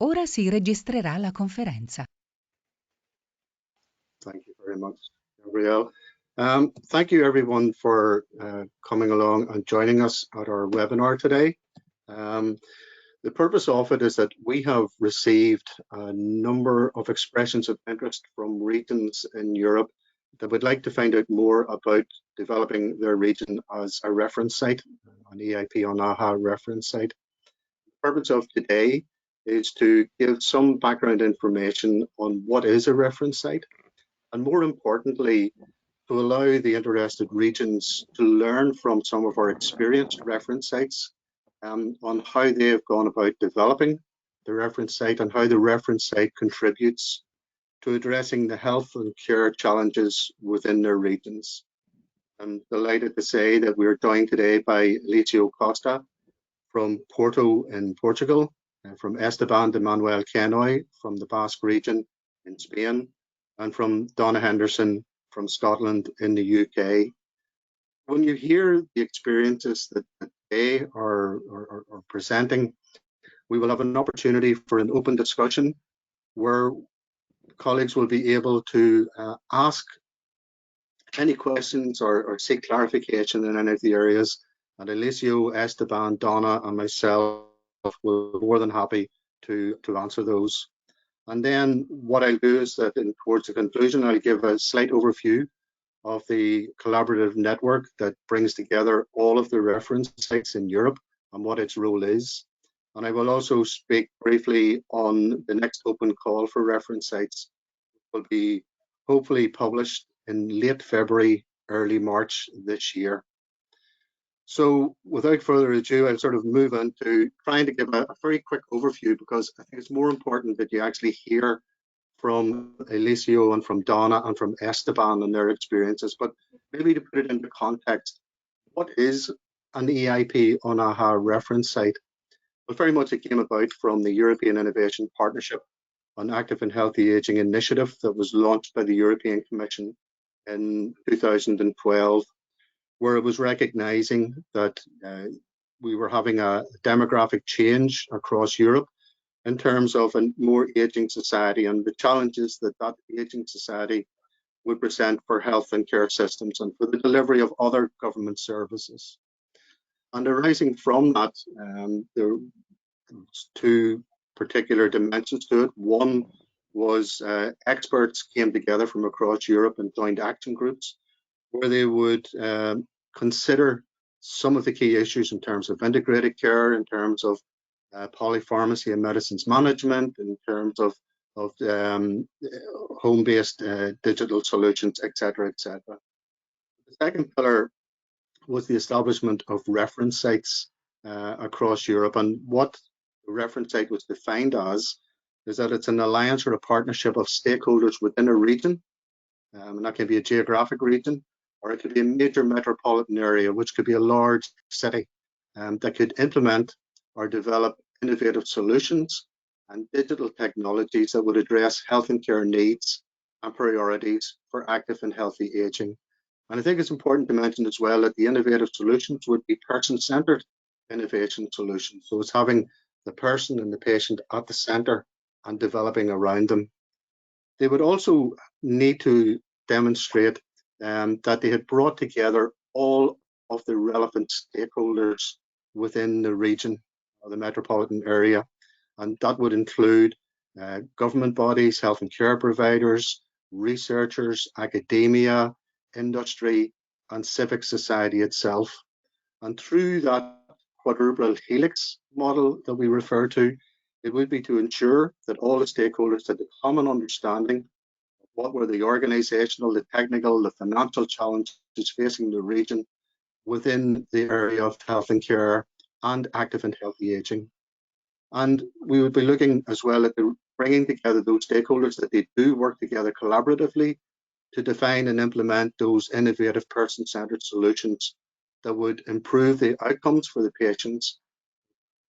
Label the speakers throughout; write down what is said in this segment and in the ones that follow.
Speaker 1: Ora si registrerà la conferenza.
Speaker 2: Thank you very much, Gabrielle. Thank you everyone for coming along and joining us at our webinar today. The purpose of it is that we have received a number of expressions of interest from regions in Europe that would like to find out more about developing their region as a reference site, an EIP on AHA reference site. The purpose of today is to give some background information on what is a reference site, and more importantly, to allow the interested regions to learn from some of our experienced reference sites on how they have gone about developing the reference site and how the reference site contributes to addressing the health and care challenges within their regions. I'm delighted to say that we are joined today by Elisio Costa from Porto in Portugal, and from Esteban de Manuel Kennoy from the Basque region in Spain, and from Donna Henderson from Scotland in the UK. When you hear the experiences that they are presenting, we will have an opportunity for an open discussion where colleagues will be able to ask any questions or seek clarification in any of the areas, and Elisio, Esteban, Donna and myself will be more than happy to answer those. And then what I'll do is that towards the conclusion, I'll give a slight overview of the collaborative network that brings together all of the reference sites in Europe and what its role is. And I will also speak briefly on the next open call for reference sites, which will be hopefully published in late February, early March this year. So without further ado, I'll sort of move into trying to give a very quick overview, because I think it's more important that you actually hear from Elisio and from Donna and from Esteban and their experiences. But maybe to put it into context, what is an EIP on AHA reference site? Well, very much it came about from the European Innovation Partnership on Active and Healthy Aging initiative that was launched by the European Commission in 2012, where it was recognizing that we were having a demographic change across Europe in terms of a more aging society and the challenges that that aging society would present for health and care systems and for the delivery of other government services. And arising from that, there were two particular dimensions to it. One was experts came together from across Europe and joined action groups where they would consider some of the key issues in terms of integrated care, in terms of polypharmacy and medicines management, in terms of home-based digital solutions, etc., etc. The second pillar was the establishment of reference sites across Europe, and what the reference site was defined as is that it's an alliance or a partnership of stakeholders within a region, and that can be a geographic region, or it could be a major metropolitan area, which could be a large city that could implement or develop innovative solutions and digital technologies that would address health and care needs and priorities for active and healthy aging. And I think it's important to mention as well that the innovative solutions would be person-centered innovation solutions. So it's having the person and the patient at the center and developing around them. They would also need to demonstrate that they had brought together all of the relevant stakeholders within the region or the metropolitan area, and that would include government bodies, health and care providers, researchers, academia, industry, and civic society itself. And through that quadruple helix model that we refer to, it would be to ensure that all the stakeholders had a common understanding of what were the organizational, the technical, the financial challenges facing the region within the area of health and care and active and healthy aging. And we would be looking as well at bringing together those stakeholders, that they do work together collaboratively to define and implement those innovative person-centered solutions that would improve the outcomes for the patients,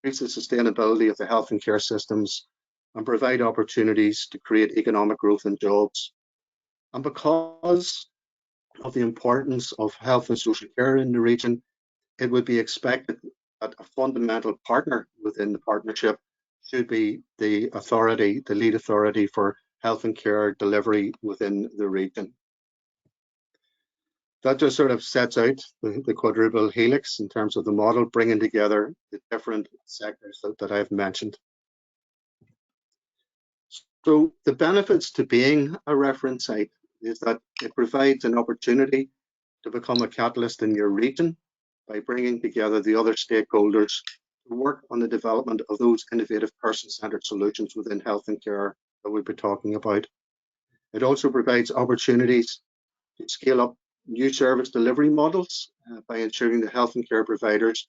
Speaker 2: increase the sustainability of the health and care systems, and provide opportunities to create economic growth and jobs. And because of the importance of health and social care in the region, it would be expected that a fundamental partner within the partnership should be the authority, the lead authority for health and care delivery within the region. That just sort of sets out the quadruple helix in terms of the model, bringing together the different sectors that I've mentioned. So the benefits to being a reference site is that it provides an opportunity to become a catalyst in your region by bringing together the other stakeholders to work on the development of those innovative person-centered solutions within health and care that we'll be talking about. It also provides opportunities to scale up new service delivery models by ensuring the health and care providers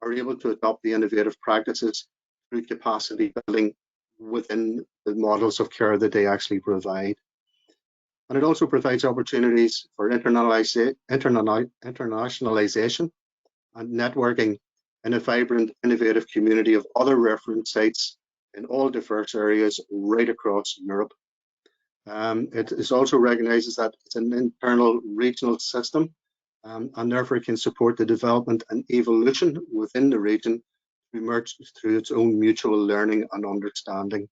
Speaker 2: are able to adopt the innovative practices through capacity building within the models of care that they actually provide. And it also provides opportunities for internationalization and networking in a vibrant, innovative community of other reference sites in all diverse areas right across Europe. It is also recognizes that it's an internal regional system and therefore can support the development and evolution within the region to emerge through its own mutual learning and understanding.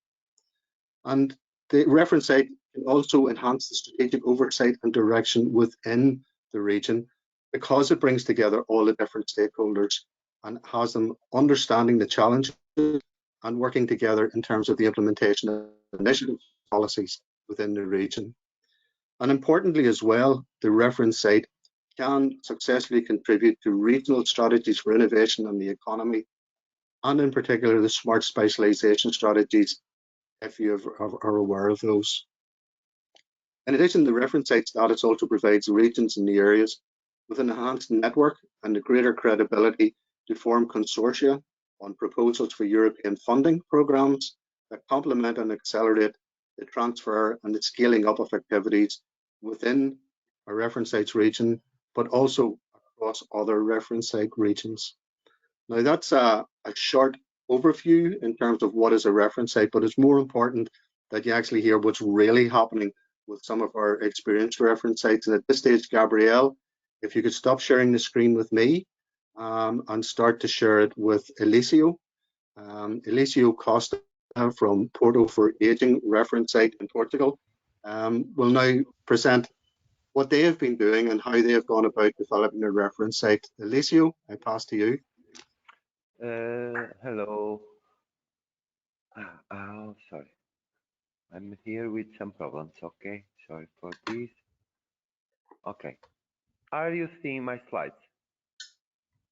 Speaker 2: And the reference site can also enhance the strategic oversight and direction within the region because it brings together all the different stakeholders and has them understanding the challenges and working together in terms of the implementation of initiatives, policies within the region. And importantly as well, the reference site can successfully contribute to regional strategies for innovation and the economy, and in particular the smart specialization strategies, if you are aware of those. In addition, the reference site status also provides regions in the areas with an enhanced network and a greater credibility to form consortia on proposals for European funding programs that complement and accelerate the transfer and the scaling up of activities within a reference sites region, but also across other reference site regions. Now that's a short overview in terms of what is a reference site, but it's more important that you actually hear what's really happening with some of our experienced reference sites. And at this stage, Gabrielle, if you could stop sharing the screen with me and start to share it with Elisio. Elisio Costa from Porto for Aging reference site in Portugal will now present what they have been doing and how they have gone about developing their reference site. Elisio, I pass to you.
Speaker 3: Hello. Oh, sorry. I'm here with some problems. Okay, sorry for this. Okay. Are you seeing my slides?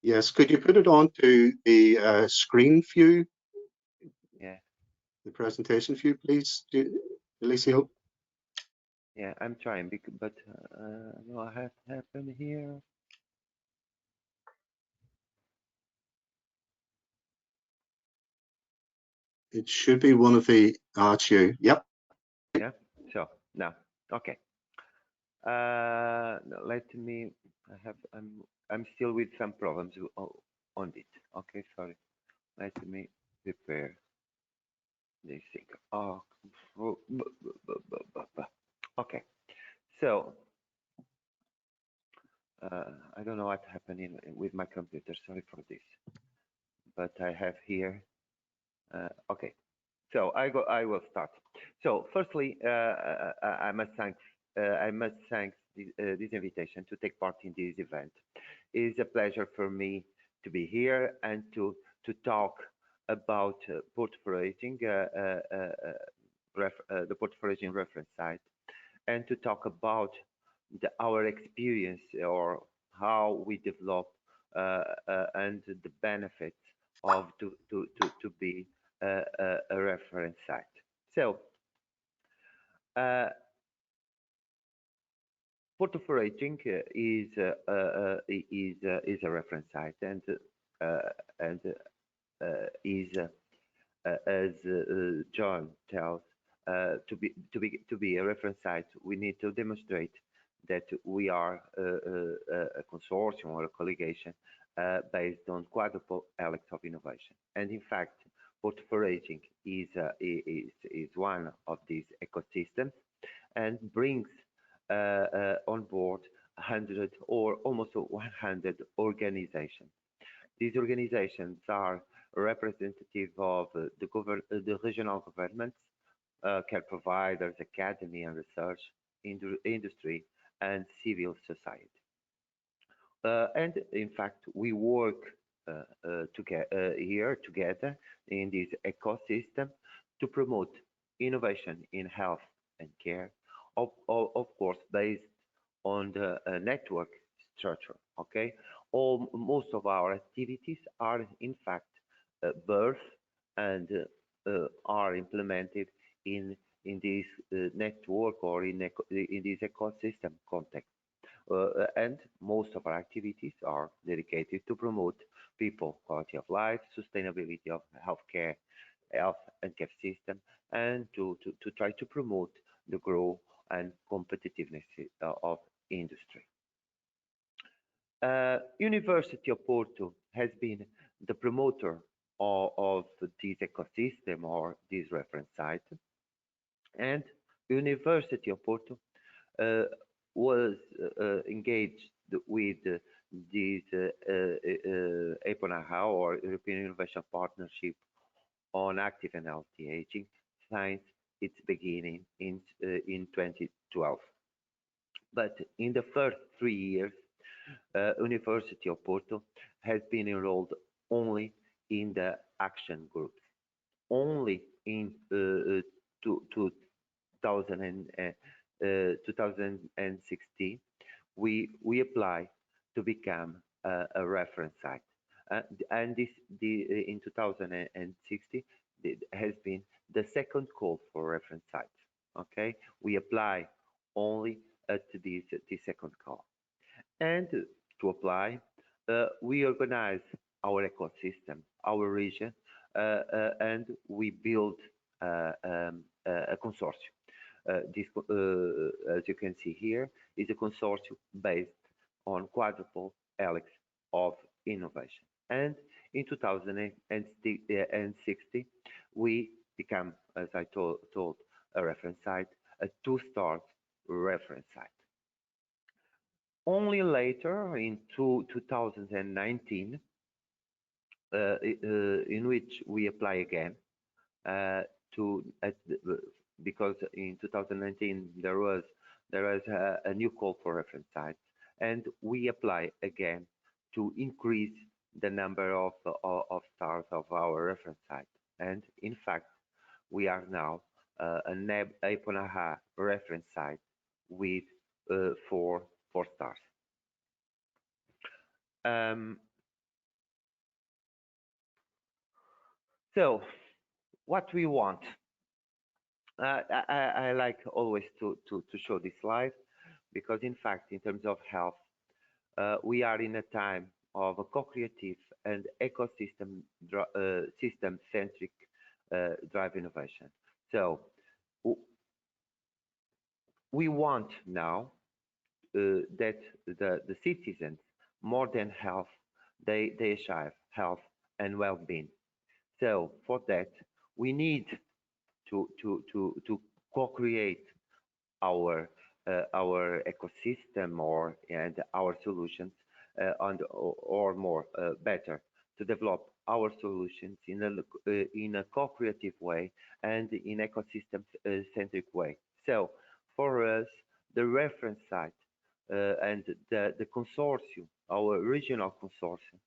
Speaker 2: Yes. Could you put it on to the screen view?
Speaker 3: Yeah.
Speaker 2: The presentation view, please, Elisio.
Speaker 3: Yeah, I'm trying, but what has happened here?
Speaker 2: It should be one of the that's you. Yep.
Speaker 3: Yeah. So now, okay. Let me. I'm still with some problems on it. Okay, sorry. Let me prepare this thing. Oh, okay. So I don't know what happened with my computer. Sorry for this, but I have here. Okay. So I will start. So firstly, I must thank this invitation to take part in this event. It is a pleasure for me to be here and to talk about portfolioing, the portfolioing reference site, and to talk about our experience or how we develop and the benefits of to be a reference site. So, portfolioing is a reference site and is as John tells to be a reference site, we need to demonstrate that we are a consortium or a colligation based on quadruple helix of innovation. And in fact, portfolioing is one of these ecosystems and brings on board 100 or almost 100 organizations. These organizations are representative of the regional governments, care providers, academy and research, industry, and civil society. And in fact, we work here together in this ecosystem to promote innovation in health and care, of course, based on the network structure. Okay, most of our activities are in fact birth and are implemented in this network or in this ecosystem context. And most of our activities are dedicated to promote people quality of life, sustainability of healthcare, health and care system, and to try to promote the growth and competitiveness of industry. University of Porto has been the promoter of this ecosystem or this reference site, and University of Porto was engaged with this EIP or European Innovation Partnership on Active and Healthy Aging since its beginning in 2012. But in the first 3 years, University of Porto has been enrolled only in the action groups. Only in 2016, we apply to become a reference site. And this in 2016 has been the second call for reference sites. Okay, we apply only at this second call. And to apply, we organize our ecosystem, our region, and we build a consortium. This, as you can see here, is a consortium based on quadruple helix of innovation. And in 2016, we become, as I told, a reference site, a 2-star reference site. Only later, in 2019, in which we apply again because in 2019 there was a new call for reference sites, and we apply again to increase the number of stars of our reference site. And in fact, we are now an EIP reference site with 4 stars. So, what we want? I like always to show this slide because, in fact, in terms of health, we are in a time of a co-creative and ecosystem system-centric drive innovation. So, we want now that the citizens, more than health, they achieve health and well-being. So for that, we need to co-create our ecosystem and our solutions, or more better, to develop our solutions in a co-creative way and in ecosystem-centric way. So for us, the reference site and the consortium, our regional consortium,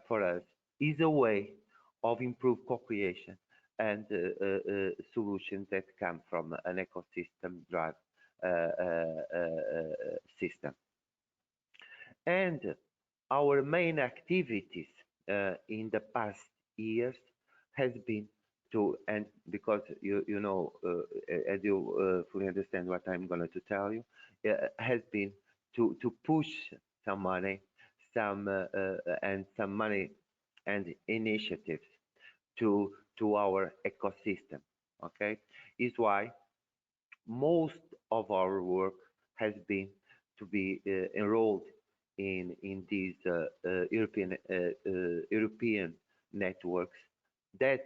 Speaker 3: for us is a way of improved co-creation and solutions that come from an ecosystem drive system. And our main activities in the past years has been to, and because you know, as you fully understand what I'm going to tell you, has been to push some money, some money and initiatives to our ecosystem. Okay, is why most of our work has been to be enrolled in these European networks that,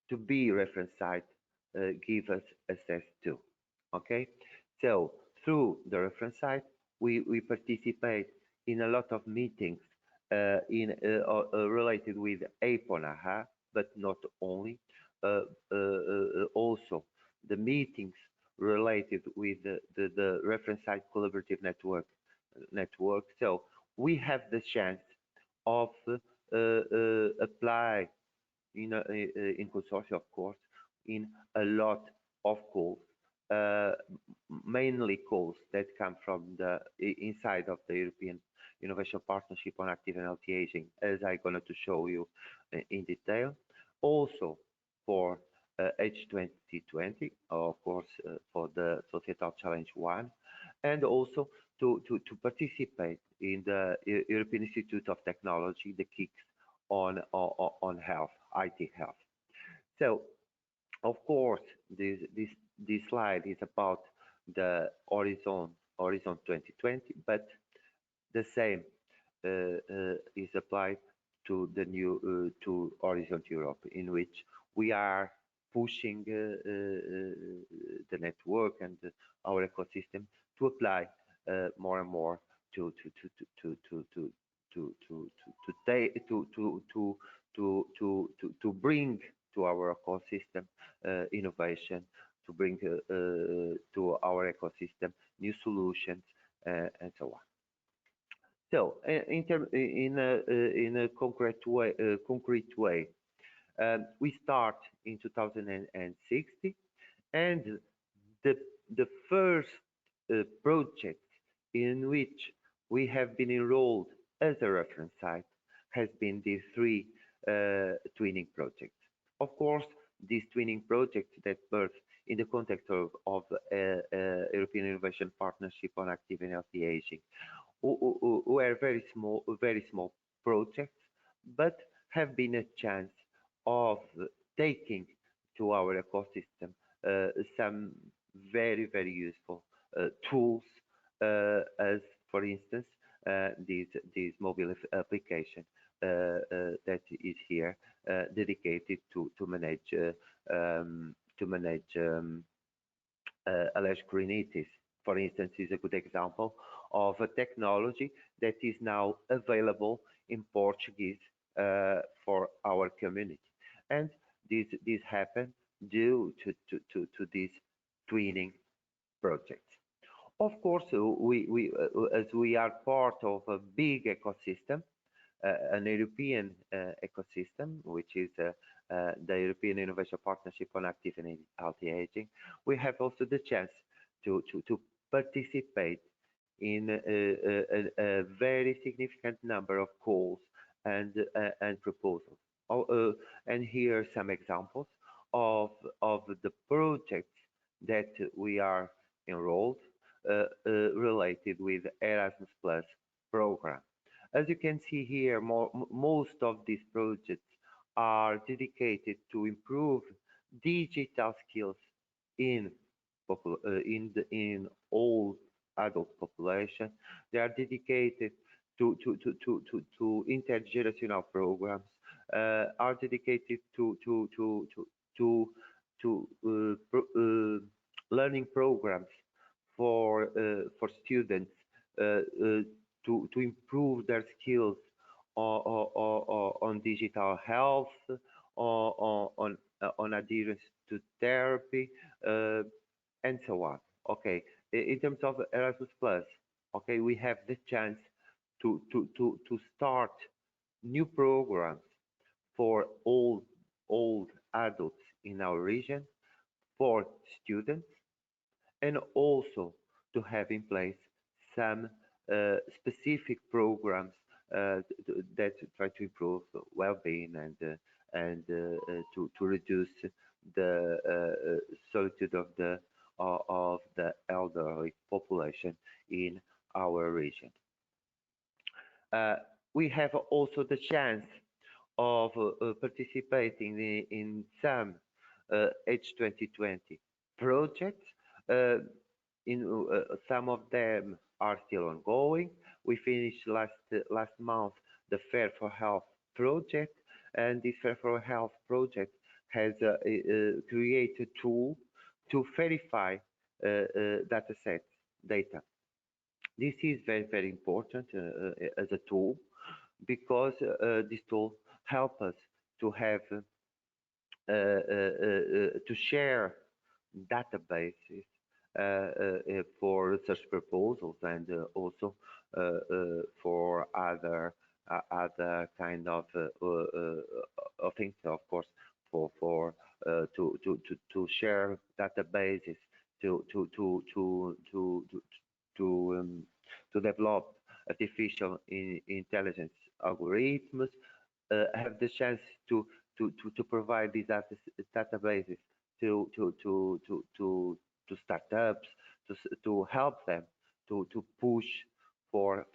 Speaker 3: to be reference site, give us access to. Okay, so through the reference site, we participate in a lot of meetings related with EIP on AHA, but not only, also the meetings related with the reference site collaborative network. So we have the chance of apply in consortia, of course, in a lot of calls, uh, mainly calls that come from the inside of the European Innovation Partnership on Active and Healthy Aging, as I'm going to show you in detail. Also for H2020, of course, for the Societal Challenge 1, and also to participate in the European Institute of Technology, the KICS, on health, IT health. So, of course, this slide is about the Horizon 2020, but the same is applied to the new to Horizon Europe, in which we are pushing the network and our ecosystem to apply more and more to bring to our ecosystem innovation, to bring to our ecosystem new solutions and so on. So, in a concrete way, we start in 2060, and the first project in which we have been enrolled as a reference site has been these three twinning projects. Of course, these twinning projects that birth in the context of European Innovation Partnership on Active and Healthy Aging were very small projects, but have been a chance of taking to our ecosystem some very useful tools, as for instance this mobile application that is here dedicated to manage allergic rhinitis. For instance, is a good example of a technology that is now available in Portuguese for our community, and this happened due to these twinning projects. Of course, as we are part of a big ecosystem, an European ecosystem, which is the European Innovation Partnership on Active and Healthy Aging, we have also the chance to participate in a very significant number of calls and proposals. And here are some examples of the projects that we are enrolled related with Erasmus Plus program. As you can see here, most of these projects are dedicated to improve digital skills in all adult population. They are dedicated to intergenerational programs, are dedicated to learning programs for students to improve their skills on digital health, on adherence to therapy, and so on. Okay, in terms of Erasmus Plus, okay, we have the chance to start new programs for all adults in our region, for students, and also to have in place some specific programs that try to improve well-being and to reduce the solitude of the elderly population in our region. We have also the chance of participating in some H2020 projects. Some of them are still ongoing. We finished last month the Fair for Health project, and this Fair for Health project has created a tool to verify data. This is very important as a tool because this tool help us to have to share databases for research proposals and also for other kind of things, of course, for share databases to develop artificial intelligence algorithms, have the chance to provide these databases to startups, to help them to push for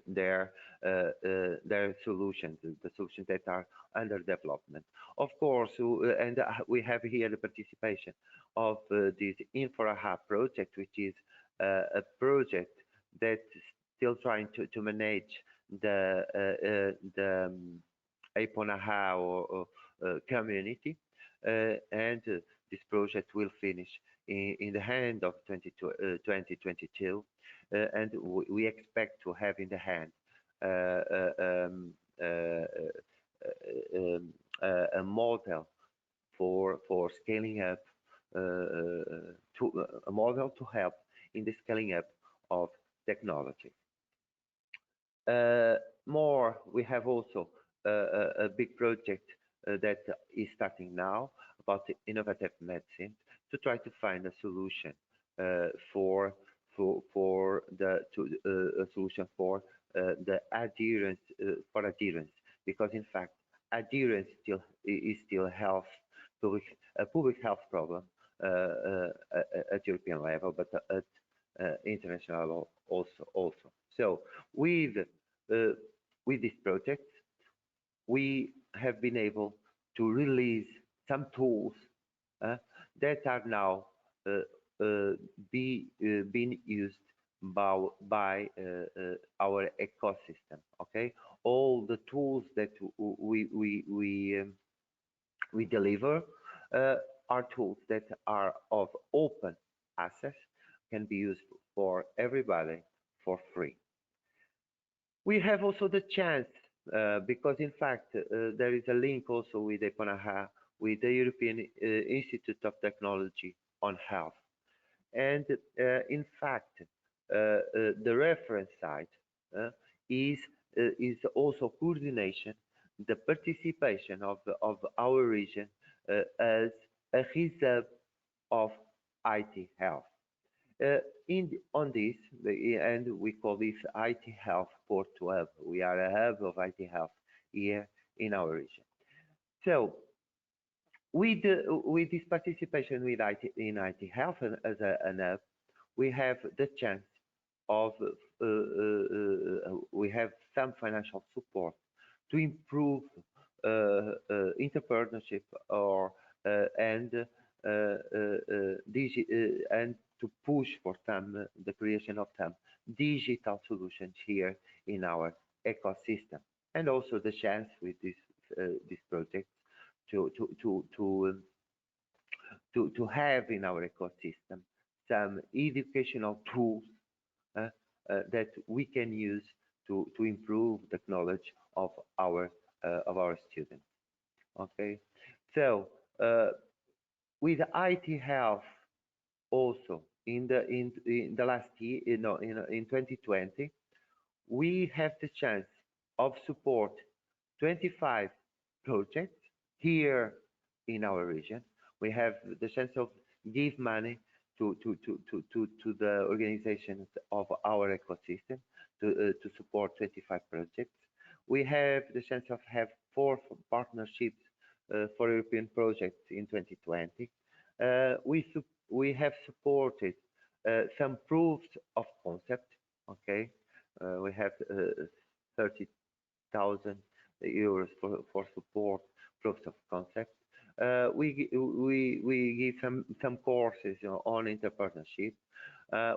Speaker 3: their solutions, the solutions that are under development. Of course, and we have here the participation of this InfraHub project, which is a project that's still trying to manage the Eponaha or community, and this project will finish in the end of 2022, and we expect to have in the hand a model for scaling up, a model to help in the scaling up of technology. More, we have also a big project that is starting now about innovative medicine to try to find a solution for the adherence because in fact adherence is still a public health problem at European level, but at international level also. So with this project, we have been able to release some tools that are now being used by our ecosystem. Okay, all the tools that we deliver are tools that are of open access, can be used for everybody for free. We have also the chance, because in fact there is a link also with Eponaha, with the European Institute of Technology on Health. And in fact, the reference site is also coordination, the participation of our region as a hub of IT health. On this, and we call this IT Health Port Hub. We are a hub of IT health here in our region. So, with this participation in IT health as an hub, we have the chance of we have some financial support to improve entrepreneurship or and to push for the creation of some digital solutions here in our ecosystem, and also the chance with this project to have in our ecosystem some educational tools that we can use to improve the knowledge of our students. Okay, so with IT health also in the last year, in 2020, we have the chance of support 25 projects here in our region. We have the chance of give money to the organizations of our ecosystem to support 25 projects. We have the chance of have 4 partnerships for European projects in 2020. We have supported some proofs of concept. Okay, we have 30,000 euros for support proofs of concept. We give some courses on entrepreneurship.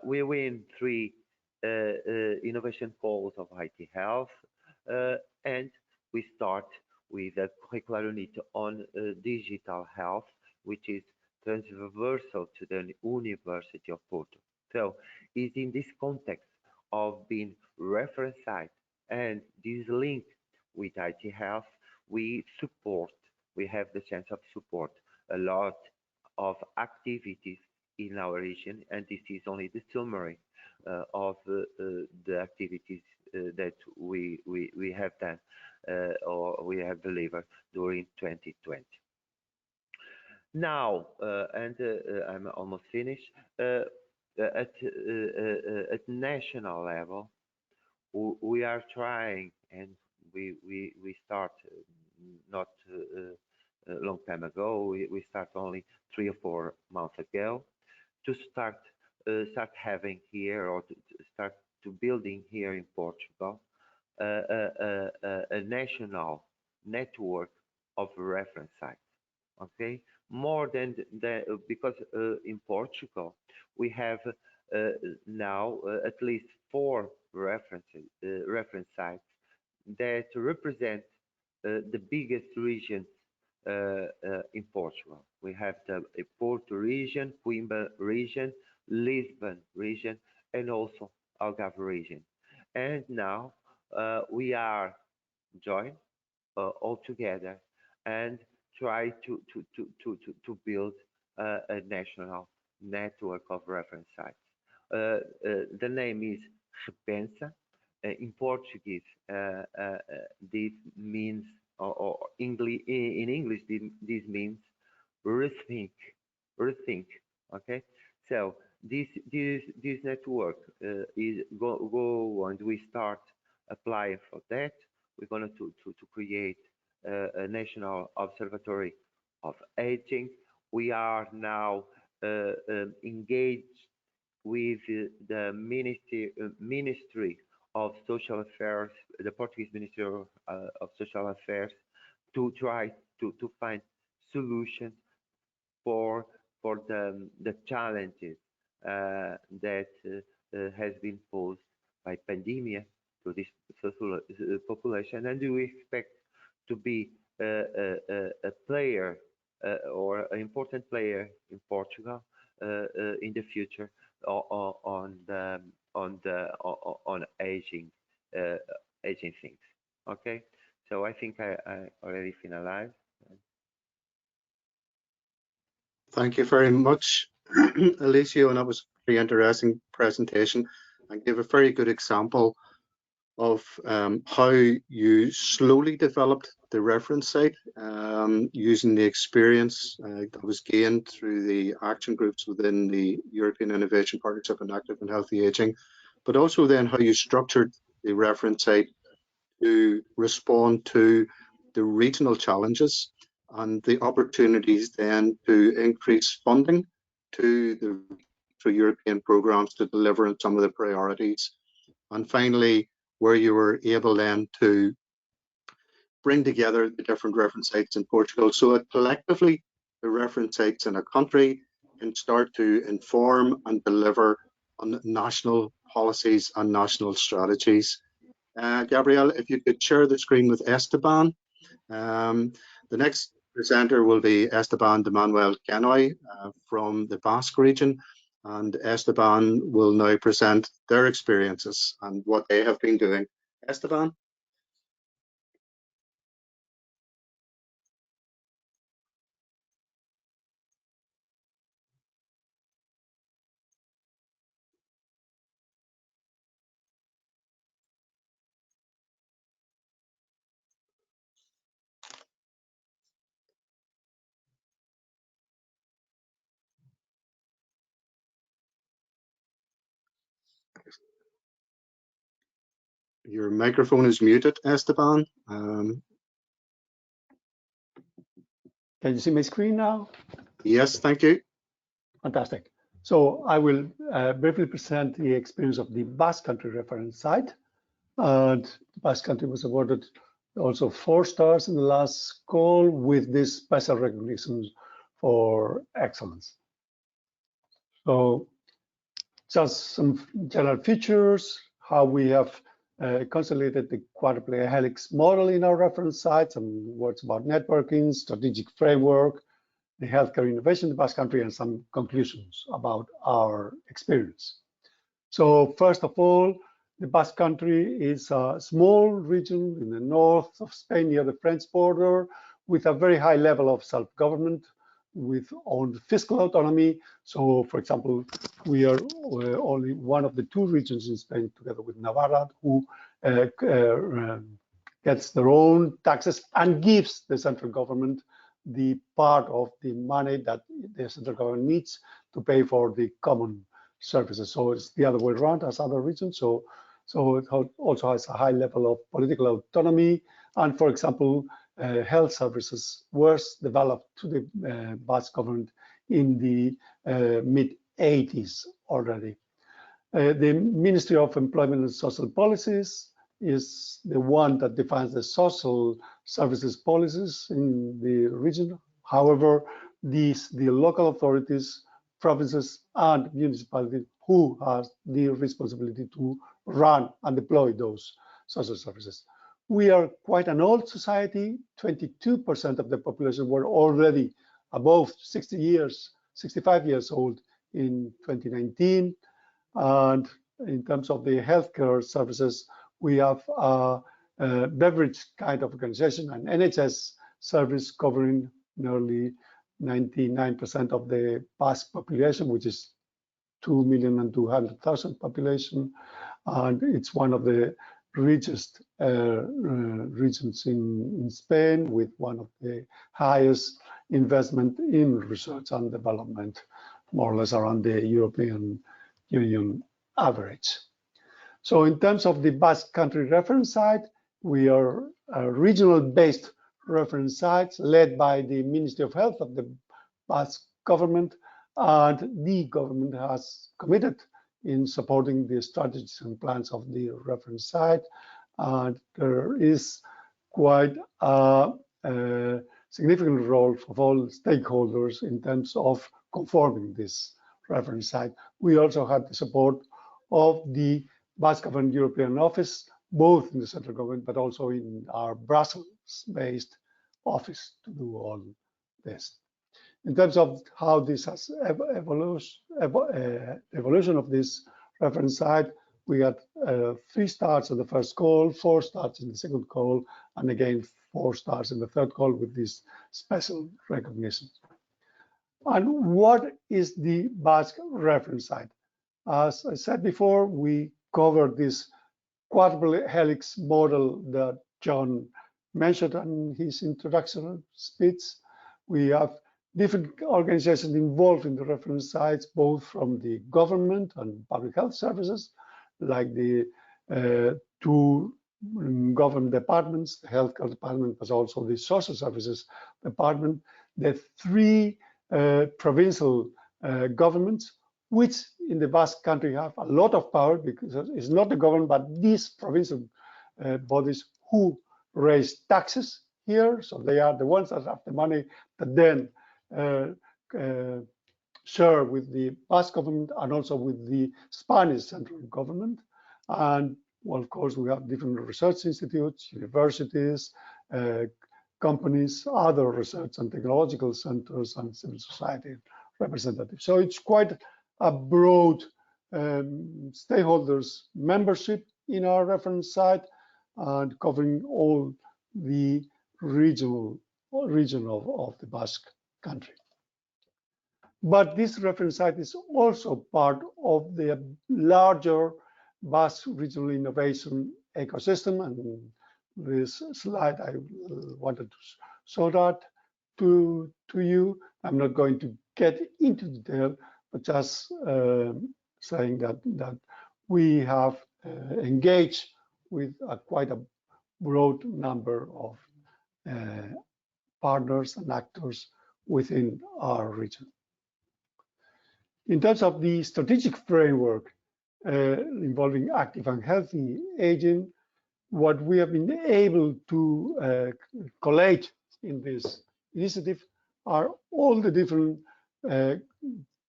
Speaker 3: We win 3 innovation calls of IT health, and we start with a curricular unit on digital health, which is transversal to the University of Porto. So it's in this context of being reference site. And this link with IT Health, we have the chance of support a lot of activities in our region, and this is only the summary of the activities that we have done or we have delivered during 2020. Now, I'm almost finished. At national level, we are trying, and we start not a long time ago. We start only 3 or 4 months ago to start having here, or to start to building here in Portugal a national network of reference sites. Okay, more than because in Portugal we have now at least 4 reference sites that represent the biggest regions in Portugal. We have the Porto region, Coimbra region, Lisbon region, and also Algarve region. And now we are joined all together and try to build a national network of reference sites. The name is Repensa. In Portuguese, this means, or English, in English, this means rethink. Okay, so this network is go and we start applying for that. We're going to create a national observatory of aging. We are now engaged with the Ministry of Social Affairs, the Portuguese Ministry of Social Affairs, to try to find solutions for the challenges that has been posed by pandemic to this population, and we expect to be a player or an important player in Portugal in the future on aging things. Okay, so I think I already finalized.
Speaker 2: Thank you very much, Elisio, and that was a very interesting presentation and gave a very good example of how you slowly developed the reference site using the experience that was gained through the action groups within the European Innovation Partnership on Active and Healthy Aging, but also then how you structured the reference site to respond to the regional challenges and the opportunities then to increase funding to the European programs to deliver on some of the priorities. And finally, where you were able then to bring together the different reference sites in Portugal so that collectively the reference sites in a country can start to inform and deliver on national policies and national strategies. Gabriel, if you could share the screen with Esteban. The next presenter will be Esteban de Manuel Kennoy from the Basque region, and Esteban will now present their experiences and what they have been doing. Esteban? Your microphone is muted, Esteban.
Speaker 4: Can you see my screen now?
Speaker 2: Yes, thank you.
Speaker 4: Fantastic. So I will briefly present the experience of the Basque Country reference site. And the Basque Country was awarded also 4 stars in the last call with this special recognition for excellence. So just some general features, how we have consolidated the quadruple helix model in our reference sites, and words about networking, strategic framework, the healthcare innovation in the Basque Country, and some conclusions about our experience. So first of all, The Basque Country is a small region in the north of Spain near the French border with a very high level of self-government with own fiscal autonomy. So, for example, we are only one of the two regions in Spain, together with Navarra, who gets their own taxes and gives the central government the part of the money that the central government needs to pay for the common services. So it's the other way around as other regions. So it also has a high level of political autonomy. And for example, health services were developed to the Basque government in the mid-80s already. The Ministry of Employment and Social Policies is the one that defines the social services policies in the region. However, the local authorities, provinces and municipalities who has the responsibility to run and deploy those social services. We are quite an old society. 22% of the population were already above 65 years old in 2019. And in terms of the healthcare services, we have a beverage kind of organization, an NHS service covering nearly 99% of the Basque population, which is 2,200,000 population. And it's one of the richest regions in Spain, with one of the highest investment in research and development, more or less around the European Union average. So in terms of the Basque Country reference site, we are a regional-based reference site led by the Ministry of Health of the Basque government, and the government has committed in supporting the strategies and plans of the reference site. And there is quite a significant role for all stakeholders in terms of conforming this reference site. We also had the support of the Basque Government European Office, both in the central government, but also in our Brussels-based office to do all this. In terms of how this has evolution of this reference site, we had 3 stars in the first call, 4 stars in the second call, and again 4 stars in the third call with this special recognition. And what is the Basque reference site? As I said before, we covered this quadruple helix model that John mentioned in his introduction speech. We have different organizations involved in the reference sites, both from the government and public health services, like the 2 government departments, the healthcare department, but also the social services department, the 3 provincial governments, which in the Basque Country have a lot of power, because it's not the government, but these provincial bodies who raise taxes here. So they are the ones that have the money that then share with the Basque government and also with the Spanish central government. And well, of course, we have different research institutes, universities, companies, other research and technological centers, and civil society representatives. So it's quite a broad stakeholders membership in our reference site, and covering all the region of the Basque Country. But this reference site is also part of the larger Basque regional innovation ecosystem, and this slide I wanted to show that to you. I'm not going to get into detail, but just saying that we have engaged with quite a broad number of partners and actors within our region. In terms of the strategic framework involving active and healthy aging, what we have been able to collate in this initiative are all the different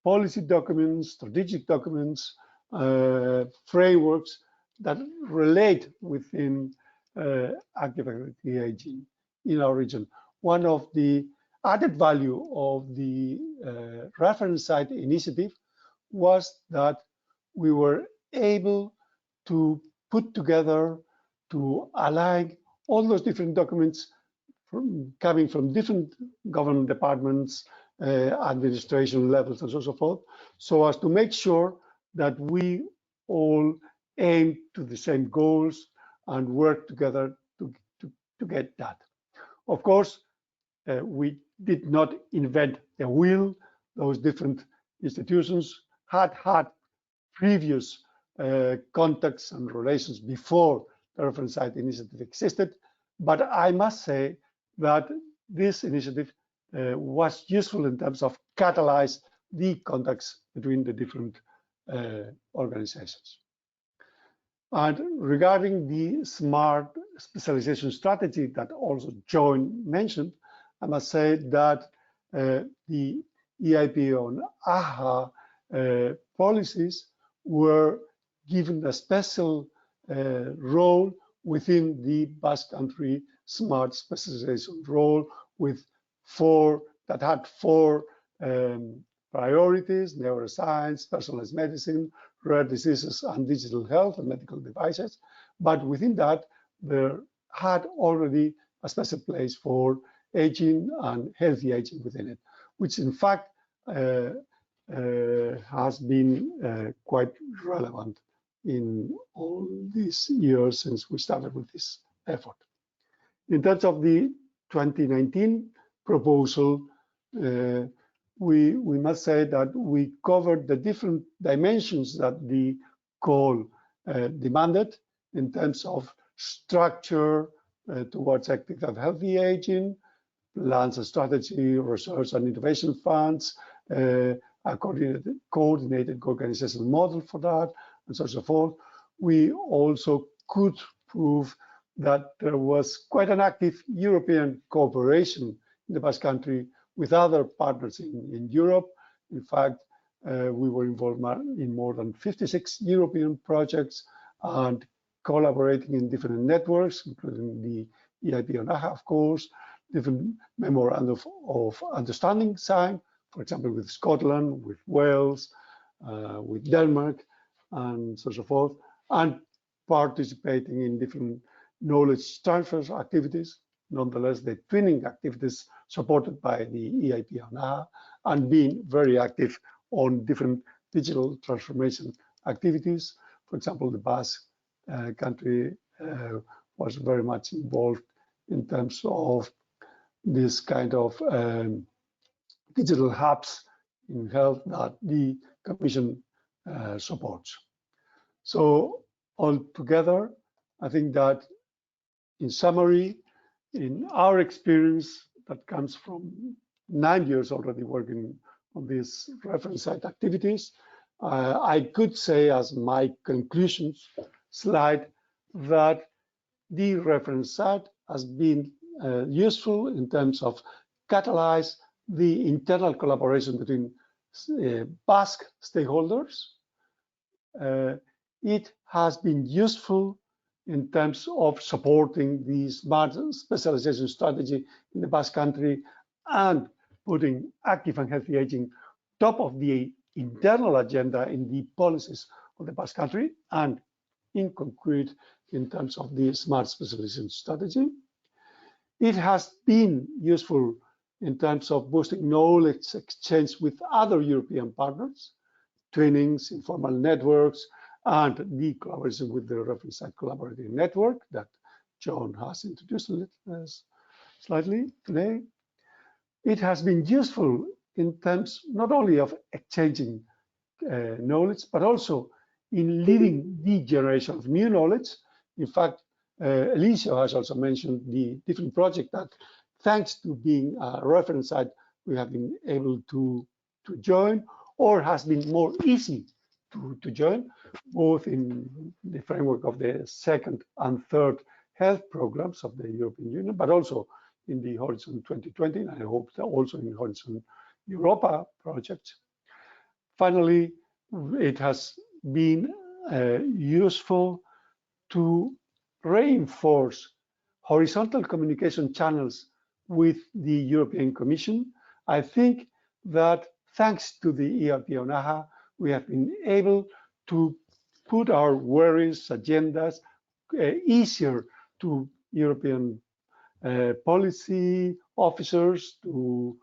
Speaker 4: policy documents, strategic documents, frameworks that relate within active and healthy aging in our region. One of the added value of the reference site initiative was that we were able to put together to align all those different documents coming from different government departments, administration levels, and so forth, so as to make sure that we all aim to the same goals and work together to get that. Of course, we did not invent the wheel. Those different institutions had previous contacts and relations before the reference site initiative existed. But I must say that this initiative was useful in terms of catalyze the contacts between the different organizations. And regarding the smart specialization strategy that also John mentioned, I must say that the EIP on AHA policies were given a special role within the Basque Country smart specialization role with four priorities: neuroscience, personalized medicine, rare diseases, and digital health and medical devices. But within that, there had already a special place for aging and healthy aging within it, which in fact has been quite relevant in all these years since we started with this effort. In terms of the 2019 proposal, we must say that we covered the different dimensions that the call demanded in terms of structure towards active and healthy aging, plans and strategy, research and innovation funds, a coordinated organizational model for that, and so on and so forth. We also could prove that there was quite an active European cooperation in the Basque Country with other partners in Europe. In fact, we were involved in more than 56 European projects and collaborating in different networks, including the EIP on AHA, of course, different memorandum of understanding signed, for example, with Scotland, with Wales, with Denmark, and so on and so forth, and participating in different knowledge transfer activities. Nonetheless, the twinning activities supported by the EIP on AHA, and being very active on different digital transformation activities. For example, the Basque country was very much involved in terms of this kind of digital hubs in health that the Commission supports. So altogether, I think that in summary, in our experience that comes from 9 years already working on these reference site activities, I could say as my conclusions slide that the reference site has been useful in terms of catalyze the internal collaboration between Basque stakeholders. It has been useful in terms of supporting the smart specialization strategy in the Basque Country and putting active and healthy aging top of the internal agenda in the policies of the Basque Country, and in concrete in terms of the smart specialization strategy. It has been useful in terms of boosting knowledge exchange with other European partners, trainings, informal networks, and the collaboration with the reference site collaborative network that John has introduced slightly today. It has been useful in terms not only of exchanging knowledge, but also in leading the generation of new knowledge. In fact, Elisio has also mentioned the different projects that, thanks to being a reference site, we have been able to join, or has been more easy to join, both in the framework of the second and third health programs of the European Union, but also in the Horizon 2020, and I hope that also in Horizon Europa projects. Finally, it has been useful to reinforce horizontal communication channels with the European Commission. I think that thanks to the EIP on AHA, we have been able to put our worries, agendas easier to European policy officers, to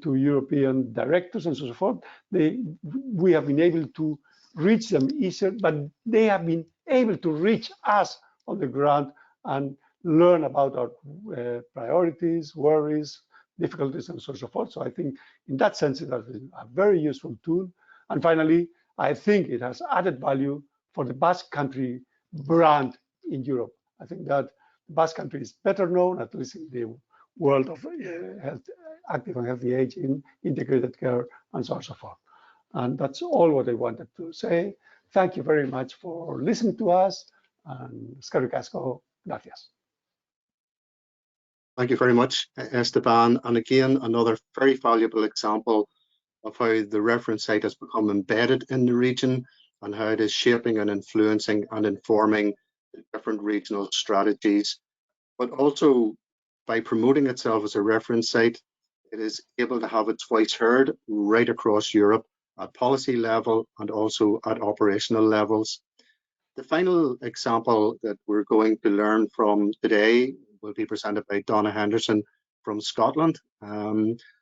Speaker 4: European directors and so forth. We have been able to reach them easier, but they have been able to reach us on the ground and learn about our priorities, worries, difficulties, and so forth. So I think in that sense, it has been a very useful tool. And finally, I think it has added value for the Basque Country brand in Europe. I think that the Basque Country is better known, at least in the world of health, active and healthy aging, integrated care, and so on and so forth. And that's all what I wanted to say. Thank you very much for listening to us, and eskerrik asko, gracias.
Speaker 2: Thank you very much, Esteban. And again, another very valuable example of how the reference site has become embedded in the region and how it is shaping and influencing and informing the different regional strategies. But also, by promoting itself as a reference site, it is able to have its voice heard right across Europe at policy level and also at operational levels. The final example that we're going to learn from today will be presented by Donna Henderson from Scotland.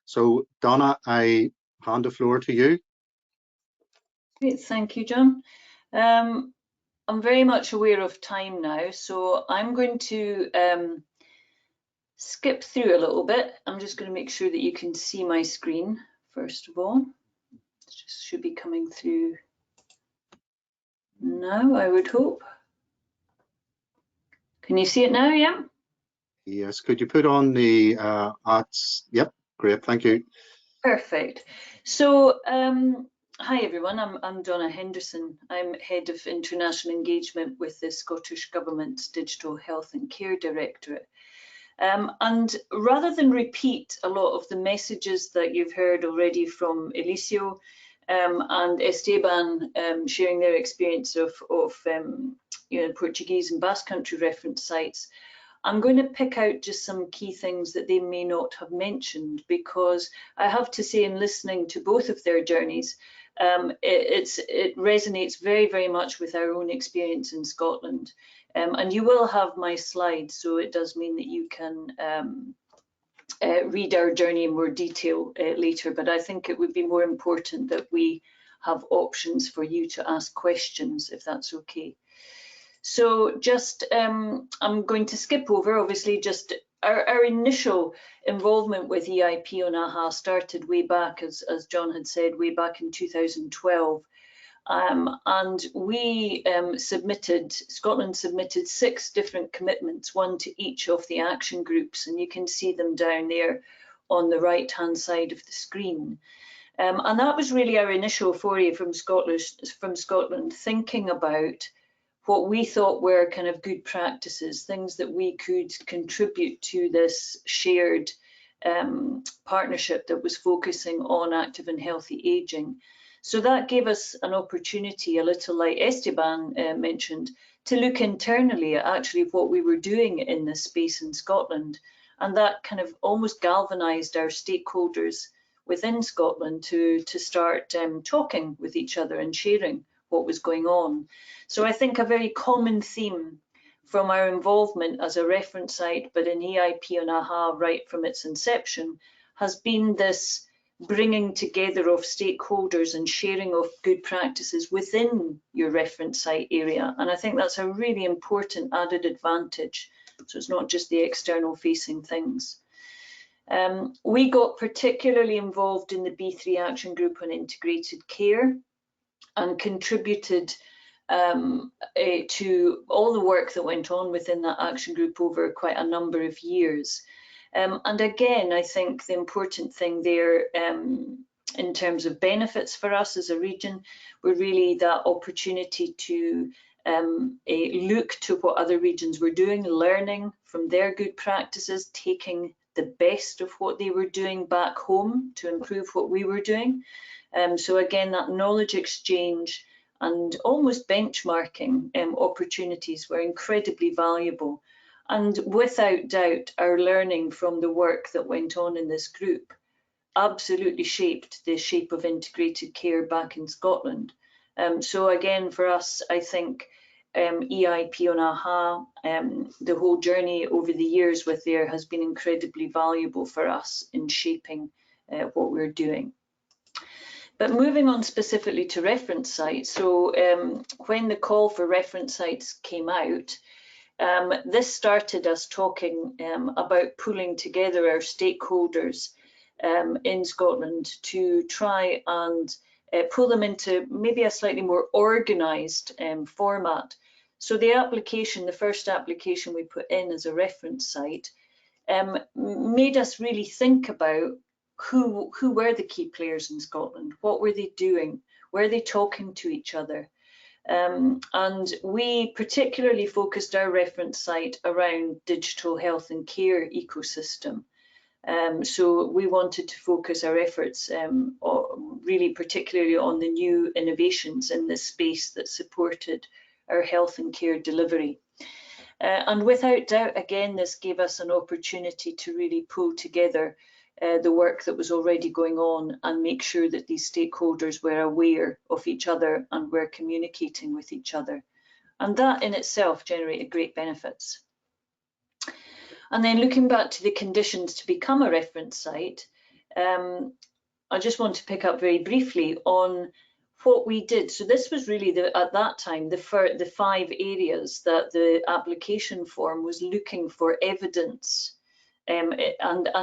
Speaker 2: So Donna, I hand the floor to you.
Speaker 5: Great, thank you, John. I'm very much aware of time now, so I'm going to skip through a little bit. I'm just going to make sure that you can see my screen, first of all. It just should be coming through now, I would hope. Can you see it now, yeah?
Speaker 2: Yes, could you put on the ads? Yep, great, thank you.
Speaker 5: Perfect. So, hi everyone, I'm Donna Henderson. I'm Head of International Engagement with the Scottish Government's Digital Health and Care Directorate. And rather than repeat a lot of the messages that you've heard already from Elisio and Esteban sharing their experience of Portuguese and Basque Country reference sites, I'm going to pick out just some key things that they may not have mentioned, because I have to say, in listening to both of their journeys, it resonates very, very much with our own experience in Scotland. And you will have my slides, so it does mean that you can read our journey in more detail later, but I think it would be more important that we have options for you to ask questions, if that's okay. So just, I'm going to skip over, obviously, just our initial involvement with EIP on AHA started way back, as John had said, way back in 2012. And we Scotland submitted 6 different commitments, one to each of the action groups, and you can see them down there on the right-hand side of the screen. And that was really our initial foray from Scotland, thinking about what we thought were kind of good practices, things that we could contribute to this shared partnership that was focusing on active and healthy aging. So that gave us an opportunity, a little like Esteban mentioned, to look internally at actually what we were doing in this space in Scotland. And that kind of almost galvanised our stakeholders within Scotland to start talking with each other and sharing what was going on. So I think a very common theme from our involvement as a reference site, but in EIP and AHA right from its inception, has been this bringing together of stakeholders and sharing of good practices within your reference site area. And I think that's a really important added advantage. So it's not just the external facing things. We got particularly involved in the B3 Action Group on Integrated Care and contributed to all the work that went on within that action group over quite a number of years. And again, I think the important thing there in terms of benefits for us as a region were really that opportunity to look to what other regions were doing, learning from their good practices, taking the best of what they were doing back home to improve what we were doing. So again, that knowledge exchange and almost benchmarking opportunities were incredibly valuable. And without doubt, our learning from the work that went on in this group absolutely shaped the shape of integrated care back in Scotland. So again, for us, I think EIP on AHA, the whole journey over the years with there has been incredibly valuable for us in shaping what we're doing. But moving on specifically to reference sites, so when the call for reference sites came out, this started us talking about pulling together our stakeholders in Scotland to try and pull them into maybe a slightly more organised format. So the application, the first application we put in as a reference site, made us really think about who were the key players in Scotland, what were they doing, were they talking to each other? And we particularly focused our reference site around digital health and care ecosystem. So we wanted to focus our efforts really particularly on the new innovations in this space that supported our health and care delivery. And without doubt, again, this gave us an opportunity to really pull together the work that was already going on and make sure that these stakeholders were aware of each other and were communicating with each other. And that in itself generated great benefits. And then looking back to the conditions to become a reference site, I just want to pick up very briefly on what we did. So this was really, at that time, the 5 areas that the application form was looking for evidence. And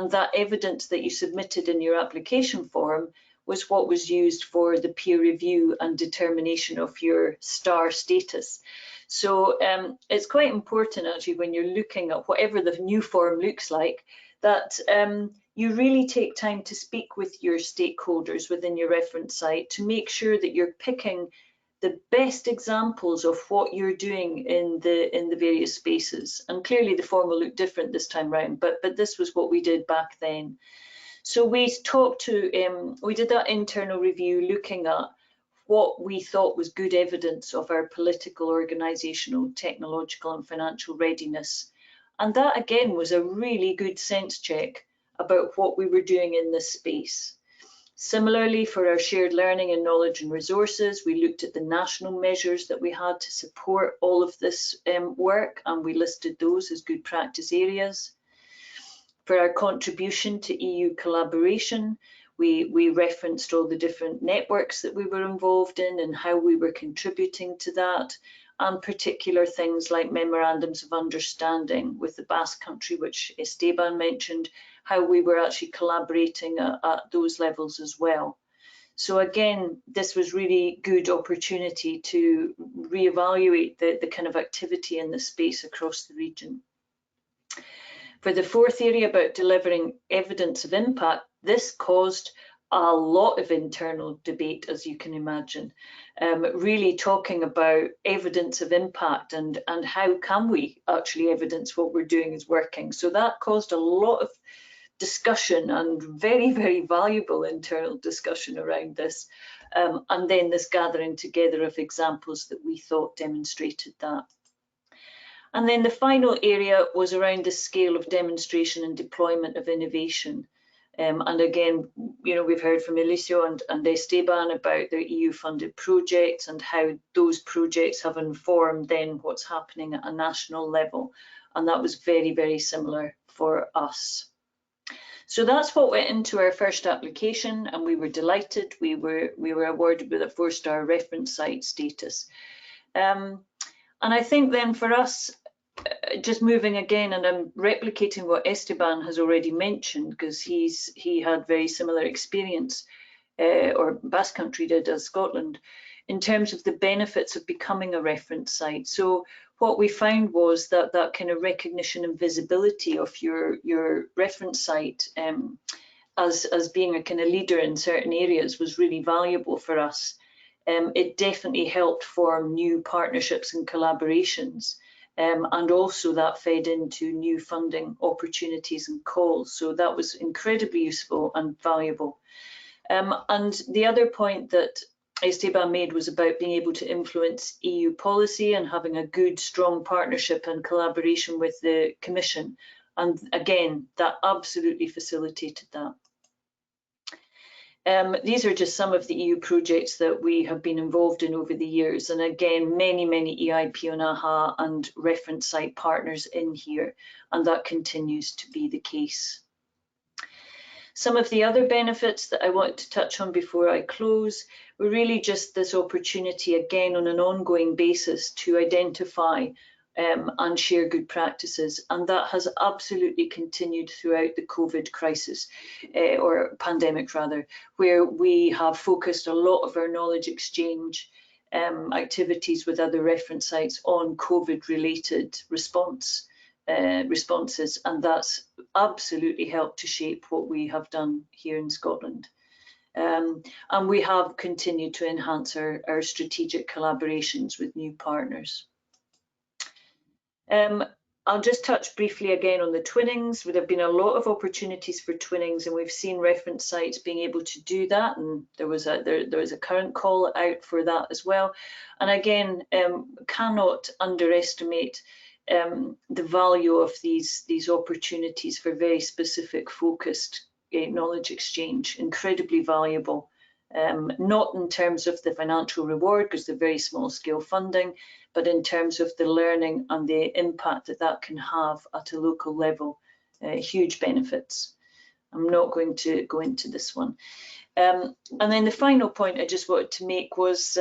Speaker 5: that evidence that you submitted in your application form was what was used for the peer review and determination of your star status. So it's quite important actually when you're looking at whatever the new form looks like, that you really take time to speak with your stakeholders within your reference site to make sure that you're picking the best examples of what you're doing in the various spaces. And clearly the form will look different this time round, but this was what we did back then. So we talked to, we did that internal review looking at what we thought was good evidence of our political, organisational, technological and financial readiness. And that again was a really good sense check about what we were doing in this space. Similarly, for our shared learning and knowledge and resources, we looked at the national measures that we had to support all of this work, and we listed those as good practice areas. For our contribution to EU collaboration, we referenced all the different networks that we were involved in and how we were contributing to that, and particular things like memorandums of understanding with the Basque country, which Esteban mentioned, how we were actually collaborating at those levels as well. So again, this was really good opportunity to reevaluate the kind of activity in the space across the region. For the 4th area about delivering evidence of impact, this caused a lot of internal debate, as you can imagine, really talking about evidence of impact and how can we actually evidence what we're doing is working. So that caused a lot of discussion and very, very valuable internal discussion around this. And then this gathering together of examples that we thought demonstrated that. And then the final area was around the scale of demonstration and deployment of innovation. And again, you know, we've heard from Elisio and Esteban about their EU-funded projects and how those projects have informed then what's happening at a national level. And that was very, very similar for us. So that's what went into our first application, and we were delighted. We were awarded with a 4-star reference site status. And I think then for us, just moving again, and I'm replicating what Esteban has already mentioned, because he had very similar experience, or Basque country did as Scotland, in terms of the benefits of becoming a reference site. So what we found was that that kind of recognition and visibility of your reference site as being a kind of leader in certain areas was really valuable for us. It definitely helped form new partnerships and collaborations. And also that fed into new funding opportunities and calls. So that was incredibly useful and valuable. And the other point that Esteban made was about being able to influence EU policy and having a good, strong partnership and collaboration with the Commission. And again, that absolutely facilitated that. These are just some of the EU projects that we have been involved in over the years. And again, many EIP on AHA and reference site partners in here, and that continues to be the case. Some of the other benefits that I want to touch on before I close were really just this opportunity, again, on an ongoing basis to identify and share good practices. And that has absolutely continued throughout the COVID crisis, or pandemic rather, where we have focused a lot of our knowledge exchange activities with other reference sites on COVID-related responses, and that's absolutely helped to shape what we have done here in Scotland. And we have continued to enhance our strategic collaborations with new partners. I'll just touch briefly again on the twinnings. There have been a lot of opportunities for twinnings, and we've seen reference sites being able to do that, and there was a current call out for that as well. And again, cannot underestimate the value of these opportunities for very specific, focused knowledge exchange. Incredibly valuable, not in terms of the financial reward, because they're very small scale funding, but in terms of the learning and the impact that can have at a local level. Huge benefits. I'm not going to go into this one. And then the final point I just wanted to make was,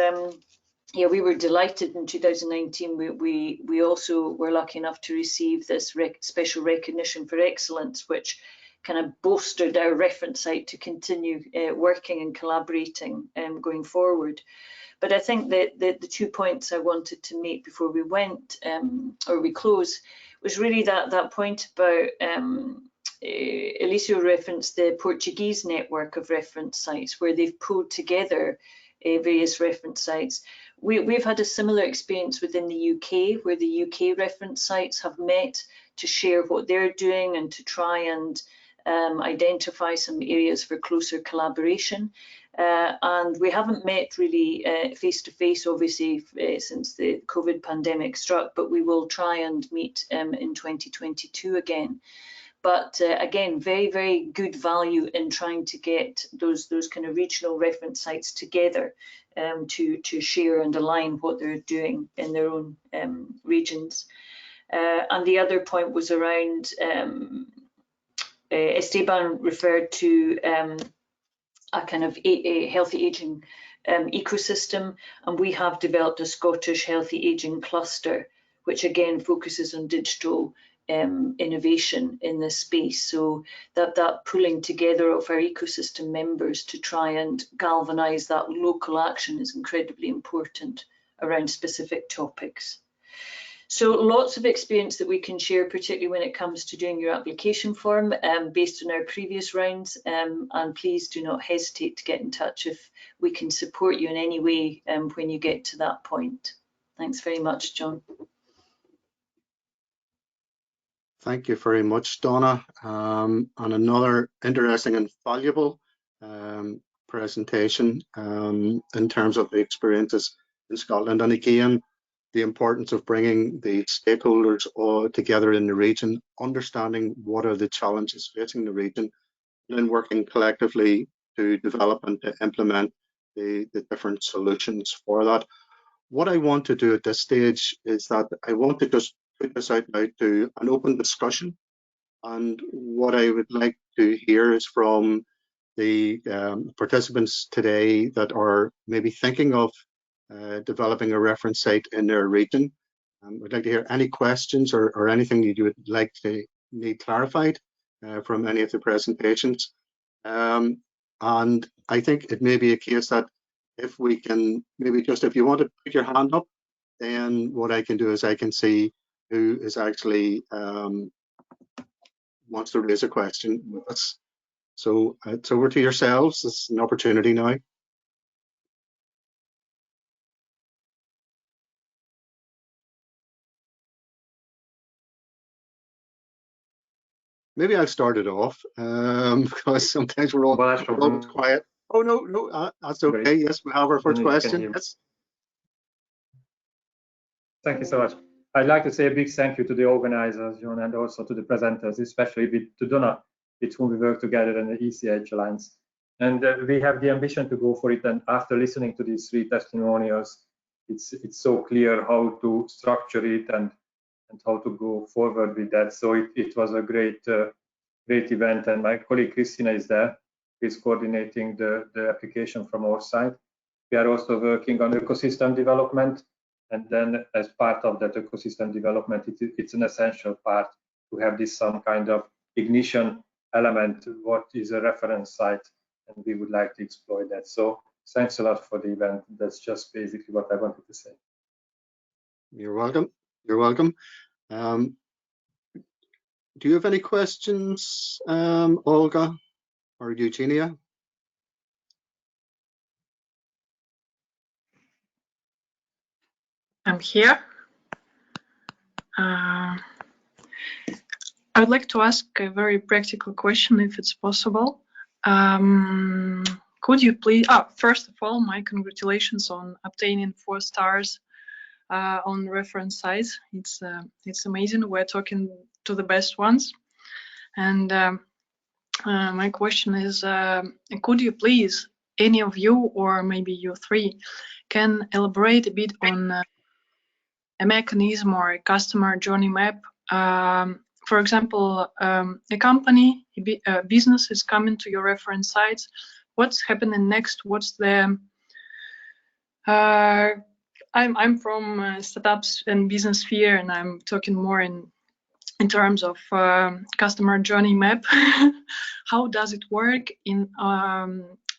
Speaker 5: yeah, we were delighted in 2019. We also were lucky enough to receive this special recognition for excellence, which kind of bolstered our reference site to continue working and collaborating going forward. But I think that the 2 points I wanted to make before we went, or we close, was really that point about Elisio referenced the Portuguese network of reference sites, where they've pulled together various reference sites. We've had a similar experience within the UK, where the UK reference sites have met to share what they're doing and to try and identify some areas for closer collaboration. And we haven't met really face-to-face, obviously, since the COVID pandemic struck, but we will try and meet in 2022 again. But again, very, very good value in trying to get those kind of regional reference sites together to share and align what they're doing in their own regions. And the other point was around, Esteban referred to a kind of a healthy aging ecosystem, and we have developed a Scottish healthy aging cluster, which again focuses on digital innovation in this space. So that pulling together of our ecosystem members to try and galvanise that local action is incredibly important around specific topics. So lots of experience that we can share, particularly when it comes to doing your application form based on our previous rounds, and please do not hesitate to get in touch if we can support you in any way when you get to that point. Thanks very much, John.
Speaker 2: Thank you very much, Donna. And another interesting and valuable presentation in terms of the experiences in Scotland. And again, the importance of bringing the stakeholders all together in the region, understanding what are the challenges facing the region, and then working collectively to develop and to implement the different solutions for that. What I want to do at this stage is that I want to just put this out now to an open discussion. And what I would like to hear is from the participants today that are maybe thinking of developing a reference site in their region. I'd like to hear any questions or anything that you would like to need clarified from any of the presentations. And I think it may be a case that if we can, maybe just if you want to put your hand up, then what I can do is I can see who is actually wants to raise a question with us. So it's over to yourselves. It's an opportunity now. Maybe I'll start it off because sometimes we're all quiet. Oh, no, that's okay. Great. Yes, we have our first question. Yes.
Speaker 6: Thank you so much. I'd like to say a big thank you to the organizers, John, and also to the presenters, especially to Donna, with whom we work together in the ECH Alliance. And we have the ambition to go for it. And after listening to these 3 testimonials, it's so clear how to structure it and how to go forward with that. So it was a great event. And my colleague Christina is there, is coordinating the application from our side. We are also working on ecosystem development. And then as part of that ecosystem development, it's an essential part to have this some kind of ignition element, what is a reference site, and we would like to exploit that. So thanks a lot for the event. That's just basically what I wanted to say.
Speaker 2: You're welcome. You're welcome. Do you have any questions, Olga or Eugenia?
Speaker 7: I'm here. I would like to ask a very practical question, if it's possible. Could you please, first of all, my congratulations on obtaining 4 stars on reference size. It's amazing. We're talking to the best ones. And my question is, could you please, any of you, or maybe you 3, can elaborate a bit on a mechanism or a customer journey map? For example, a company, a business is coming to your reference sites. What's happening next? What's the I'm from startups and business sphere, and I'm talking more in terms of customer journey map. How does it work in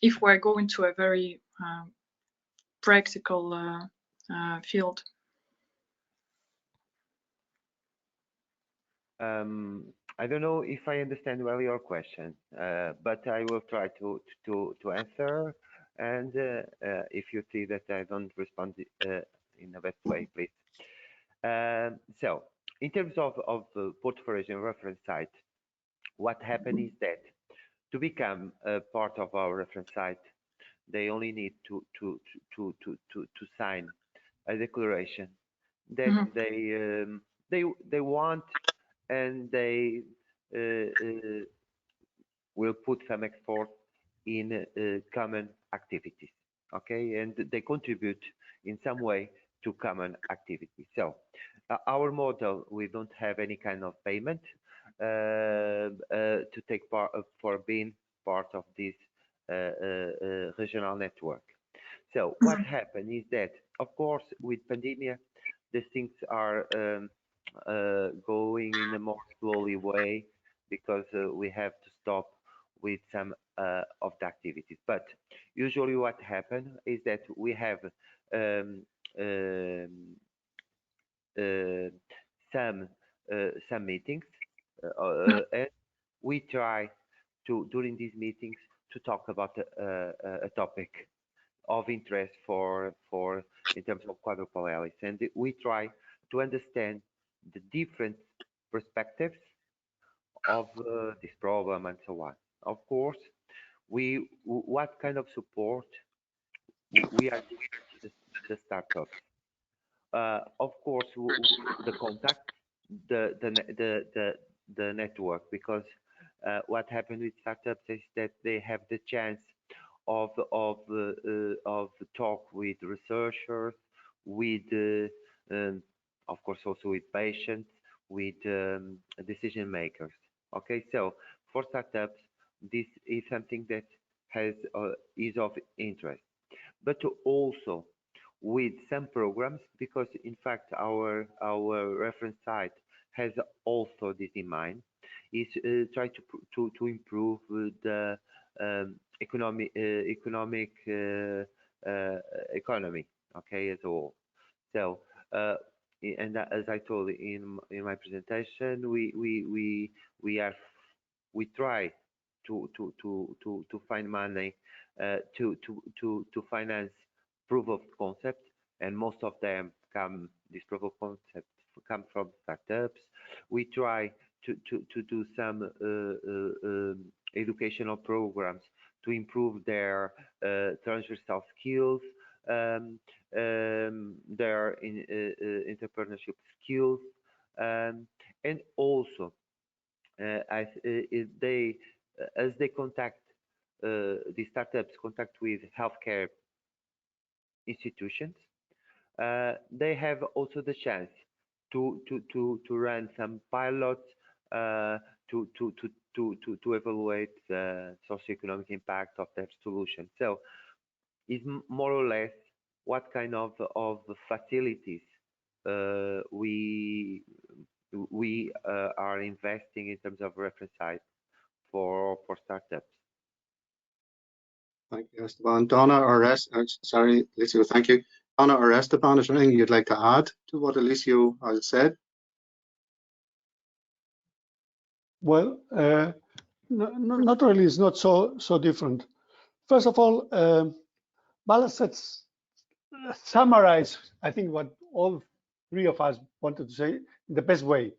Speaker 7: if we're going to a very practical field?
Speaker 3: I don't know if I understand well your question, but I will try to answer. And if you see that I don't respond in the best way, please. So, in terms of portfolio and reference site, what happened is that to become a part of our reference site, they only need to sign a declaration that they want, and they will put some effort in common activities, okay, and they contribute in some way to common activities. So our model, we don't have any kind of payment to take part for being part of this regional network. So what happened is that, of course, with pandemia, the things are going in a more slowly way, because we have to stop with some of the activities. But usually what happens is that we have some meetings, and we try to, during these meetings, to talk about a topic of interest for in terms of quadruple helix, and we try to understand the different perspectives of this problem and so on. Of course, what kind of support we are giving the startups. Of course, the contact, the network, because what happened with startups is that they have the chance of talk with researchers, with of course also with patients, with decision makers. Okay, so for startups, this is something that has is of interest, but also with some programs, because in fact our reference site has also this in mind, is try to improve the economy, okay, as a whole. So and as I told in my presentation, we try to find money to finance proof of concept, and most of them this proof of concept come from startups. We try to do some educational programs to improve their transversal skills, their entrepreneurship skills, and also as they contact these startups contact with healthcare institutions, they have also the chance to run some pilots to evaluate the socioeconomic impact of their solution. So is more or less what kind of facilities we are investing in terms of reference sites for startups.
Speaker 2: Thank you, Esteban. Donna or sorry, Elisio, thank you. Donna or Esteban, is there anything you'd like to add to what Elisio has said?
Speaker 4: Well, not really. It's not so different. First of all, Bala summarize, I think, what all three of us wanted to say in the best way.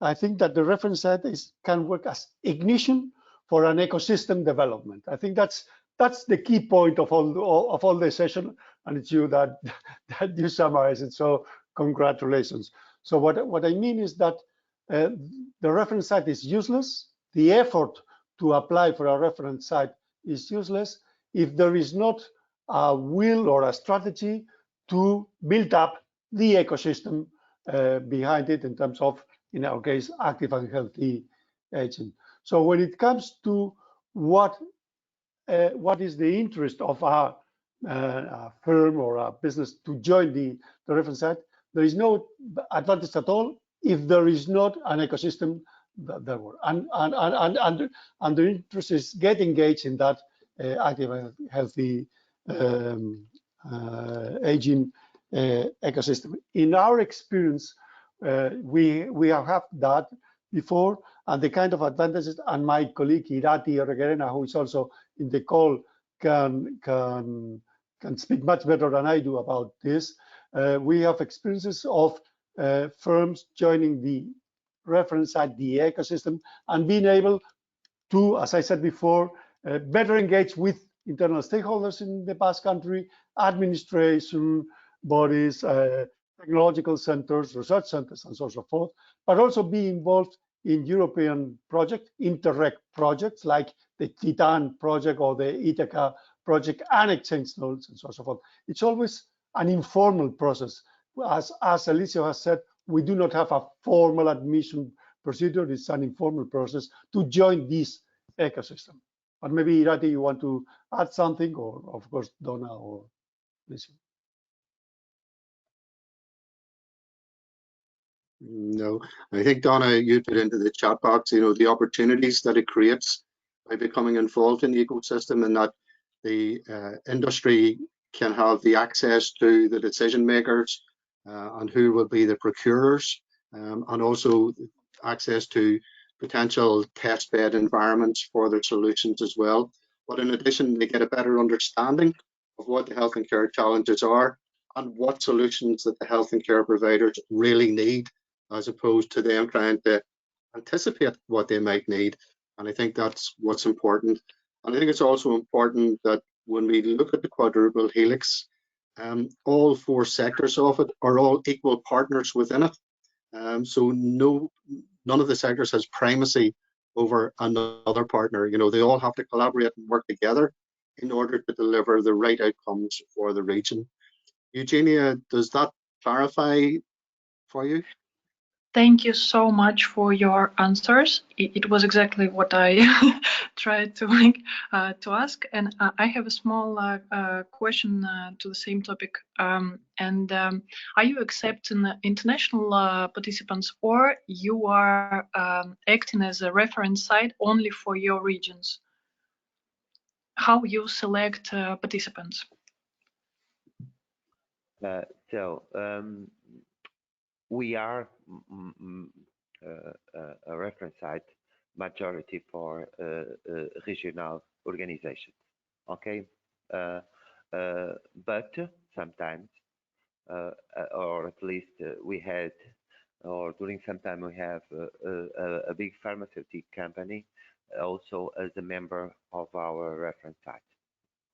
Speaker 4: I think that the reference site can work as ignition for an ecosystem development. I think that's the key point of all the session, and it's you that you summarize it. So congratulations. So what I mean is that the reference site is useless. The effort to apply for a reference site is useless if there is not a will or a strategy to build up the ecosystem behind it in terms of, in our case, active and healthy aging. So when it comes to what is the interest of a firm or a business to join the reference site, there is no advantage at all if there is not an ecosystem there. And the interest is get engaged in that active and healthy aging ecosystem. In our experience, we have had that before, and the kind of advantages, and my colleague Irati Regerena, who is also in the call, can speak much better than I do about this. We have experiences of firms joining the reference at the ecosystem and being able to, as I said before, better engage with internal stakeholders in the Basque Country, administration, bodies, technological centers, research centers, and so on and so forth, but also be involved in European projects, Interreg projects like the Titan project or the Ithaca project, and exchange notes, and so on and so forth. It's always an informal process. As Elisio has said, we do not have a formal admission procedure. It's an informal process to join this ecosystem. But maybe, Irati, you want to add something, or of course, Donna or Elisio.
Speaker 2: No, I think, Donna, you put into the chat box, the opportunities that it creates by becoming involved in the ecosystem, and that the industry can have the access to the decision makers and who will be the procurers, and also access to potential test bed environments for their solutions as well. But in addition, they get a better understanding of what the health and care challenges are and what solutions that the health and care providers really need, as opposed to them trying to anticipate what they might need. And I think that's what's important. And I think it's also important that when we look at the quadruple helix, all four sectors of it are all equal partners within it. So none of the sectors has primacy over another partner. They all have to collaborate and work together in order to deliver the right outcomes for the region. Eugenia, does that clarify for you?
Speaker 7: Thank you so much for your answers. It was exactly what I tried to ask. And I have a small question to the same topic. Are you accepting international participants, or you are acting as a reference site only for your regions? How you select participants?
Speaker 3: We are a reference site majority for regional organizations, okay? But sometimes, or at least we had, or during some time we have a big pharmaceutical company also as a member of our reference site,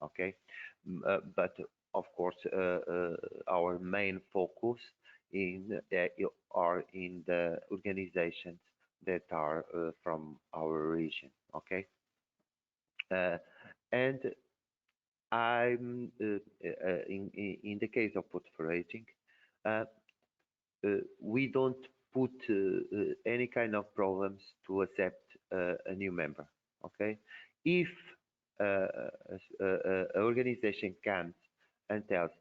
Speaker 3: okay? But of course, our main focus are in the organizations that are from our region, okay? And I'm in the case of port foraging, we don't put any kind of problems to accept a new member. Okay, if an organization comes and tells,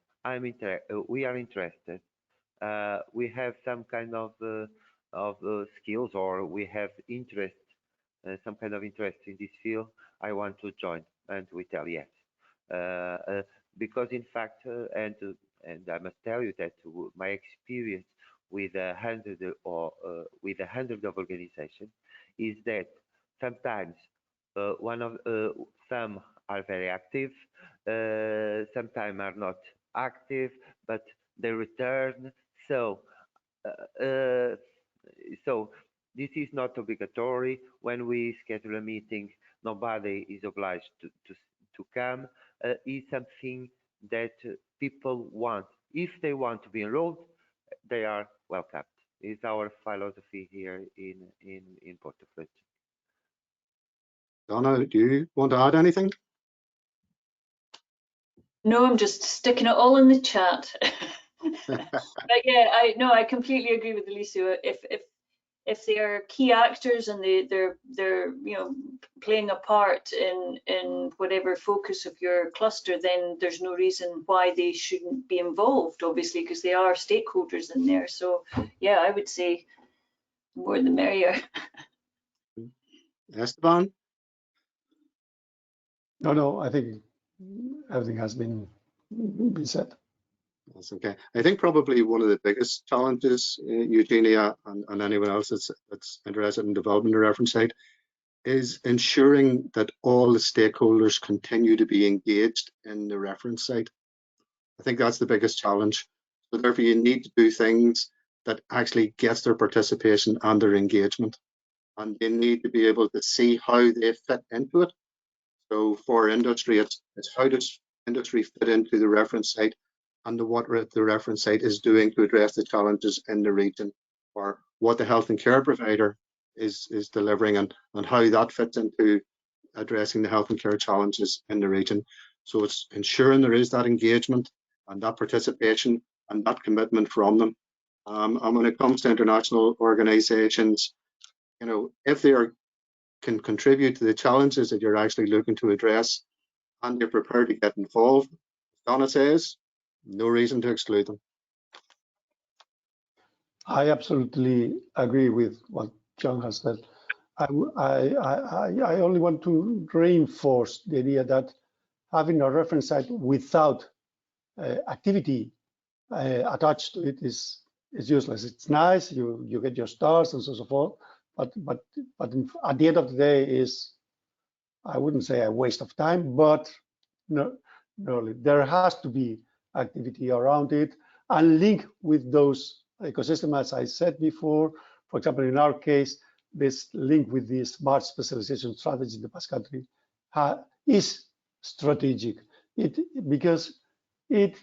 Speaker 3: we are interested, we have some kind of skills, or we have interest, some kind of interest in this field, I want to join, and we tell yes. Because in fact, and I must tell you that my experience with 100 of organizations is that sometimes some are very active, sometimes are not active, but they return. So this is not obligatory. When we schedule a meeting, nobody is obliged to come. Is something that people want. If they want to be enrolled, they are welcome. It's our philosophy here in Porto Fletcher.
Speaker 2: Donna, do you want to add anything?
Speaker 5: No, I'm just sticking it all in the chat. But yeah, I completely agree with Elisio. If they are key actors and they're playing a part in whatever focus of your cluster, then there's no reason why they shouldn't be involved, obviously, because they are stakeholders in there. So yeah, I would say more the merrier.
Speaker 2: Esteban?
Speaker 4: No, I think everything has been said.
Speaker 2: That's okay. I think probably one of the biggest challenges, Eugenia and anyone else that's interested in developing the reference site, is ensuring that all the stakeholders continue to be engaged in the reference site. I think that's the biggest challenge. So therefore you need to do things that actually gets their participation and their engagement. And they need to be able to see how they fit into it. So for industry, it's how does industry fit into the reference site, and what the reference site is doing to address the challenges in the region, or what the health and care provider is delivering, and how that fits into addressing the health and care challenges in the region. So it's ensuring there is that engagement and that participation and that commitment from them. And when it comes to international organizations, if they can contribute to the challenges that you're actually looking to address, and they're prepared to get involved, Donna says, no reason to exclude them.
Speaker 4: I absolutely agree with what John has said. I only want to reinforce the idea that having a reference site without activity attached to it is useless. It's nice, you get your stars and so forth, but at the end of the day is, I wouldn't say a waste of time, but no, there has to be activity around it and link with those ecosystems, as I said before. For example, in our case, this link with the smart specialization strategy in the Basque Country is strategic. Because it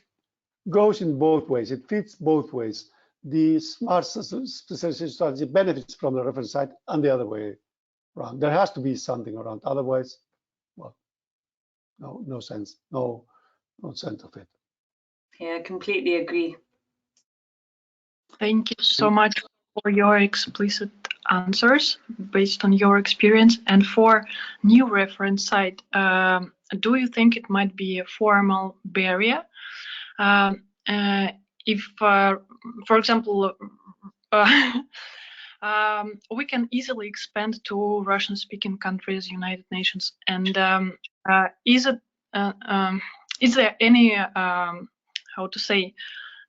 Speaker 4: goes in both ways. It fits both ways. The smart specialization strategy benefits from the reference site and the other way around. There has to be something around. Otherwise, well, no sense. No sense of it.
Speaker 5: Yeah, I completely agree.
Speaker 7: Thank you so much for your explicit answers based on your experience. And for new reference site, do you think it might be a formal barrier? If, for example, we can easily expand to Russian-speaking countries, United Nations, and is there any how to say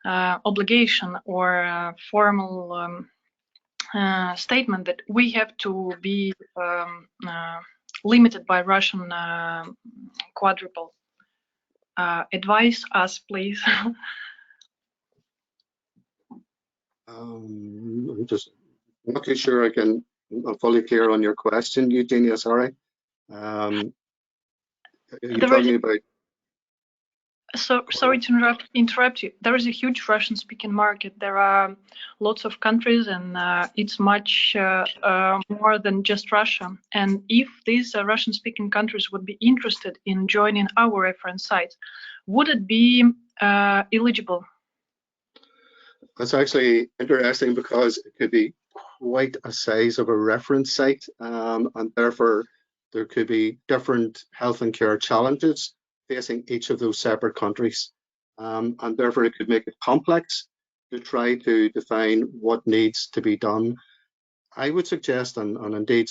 Speaker 7: obligation or formal statement that we have to be limited by Russian quadruple? Advise us, please.
Speaker 2: I'm just not too sure I'm fully clear on your question, Eugenia, sorry. Are you talking about?
Speaker 7: So sorry to interrupt you. There is a huge Russian-speaking market. There are lots of countries, and it's much more than just Russia. And if these Russian-speaking countries would be interested in joining our reference site, would it be eligible?
Speaker 2: That's actually interesting because it could be quite a size of a reference site, and therefore there could be different health and care challenges facing each of those separate countries, and therefore it could make it complex to try to define what needs to be done. I would suggest, and indeed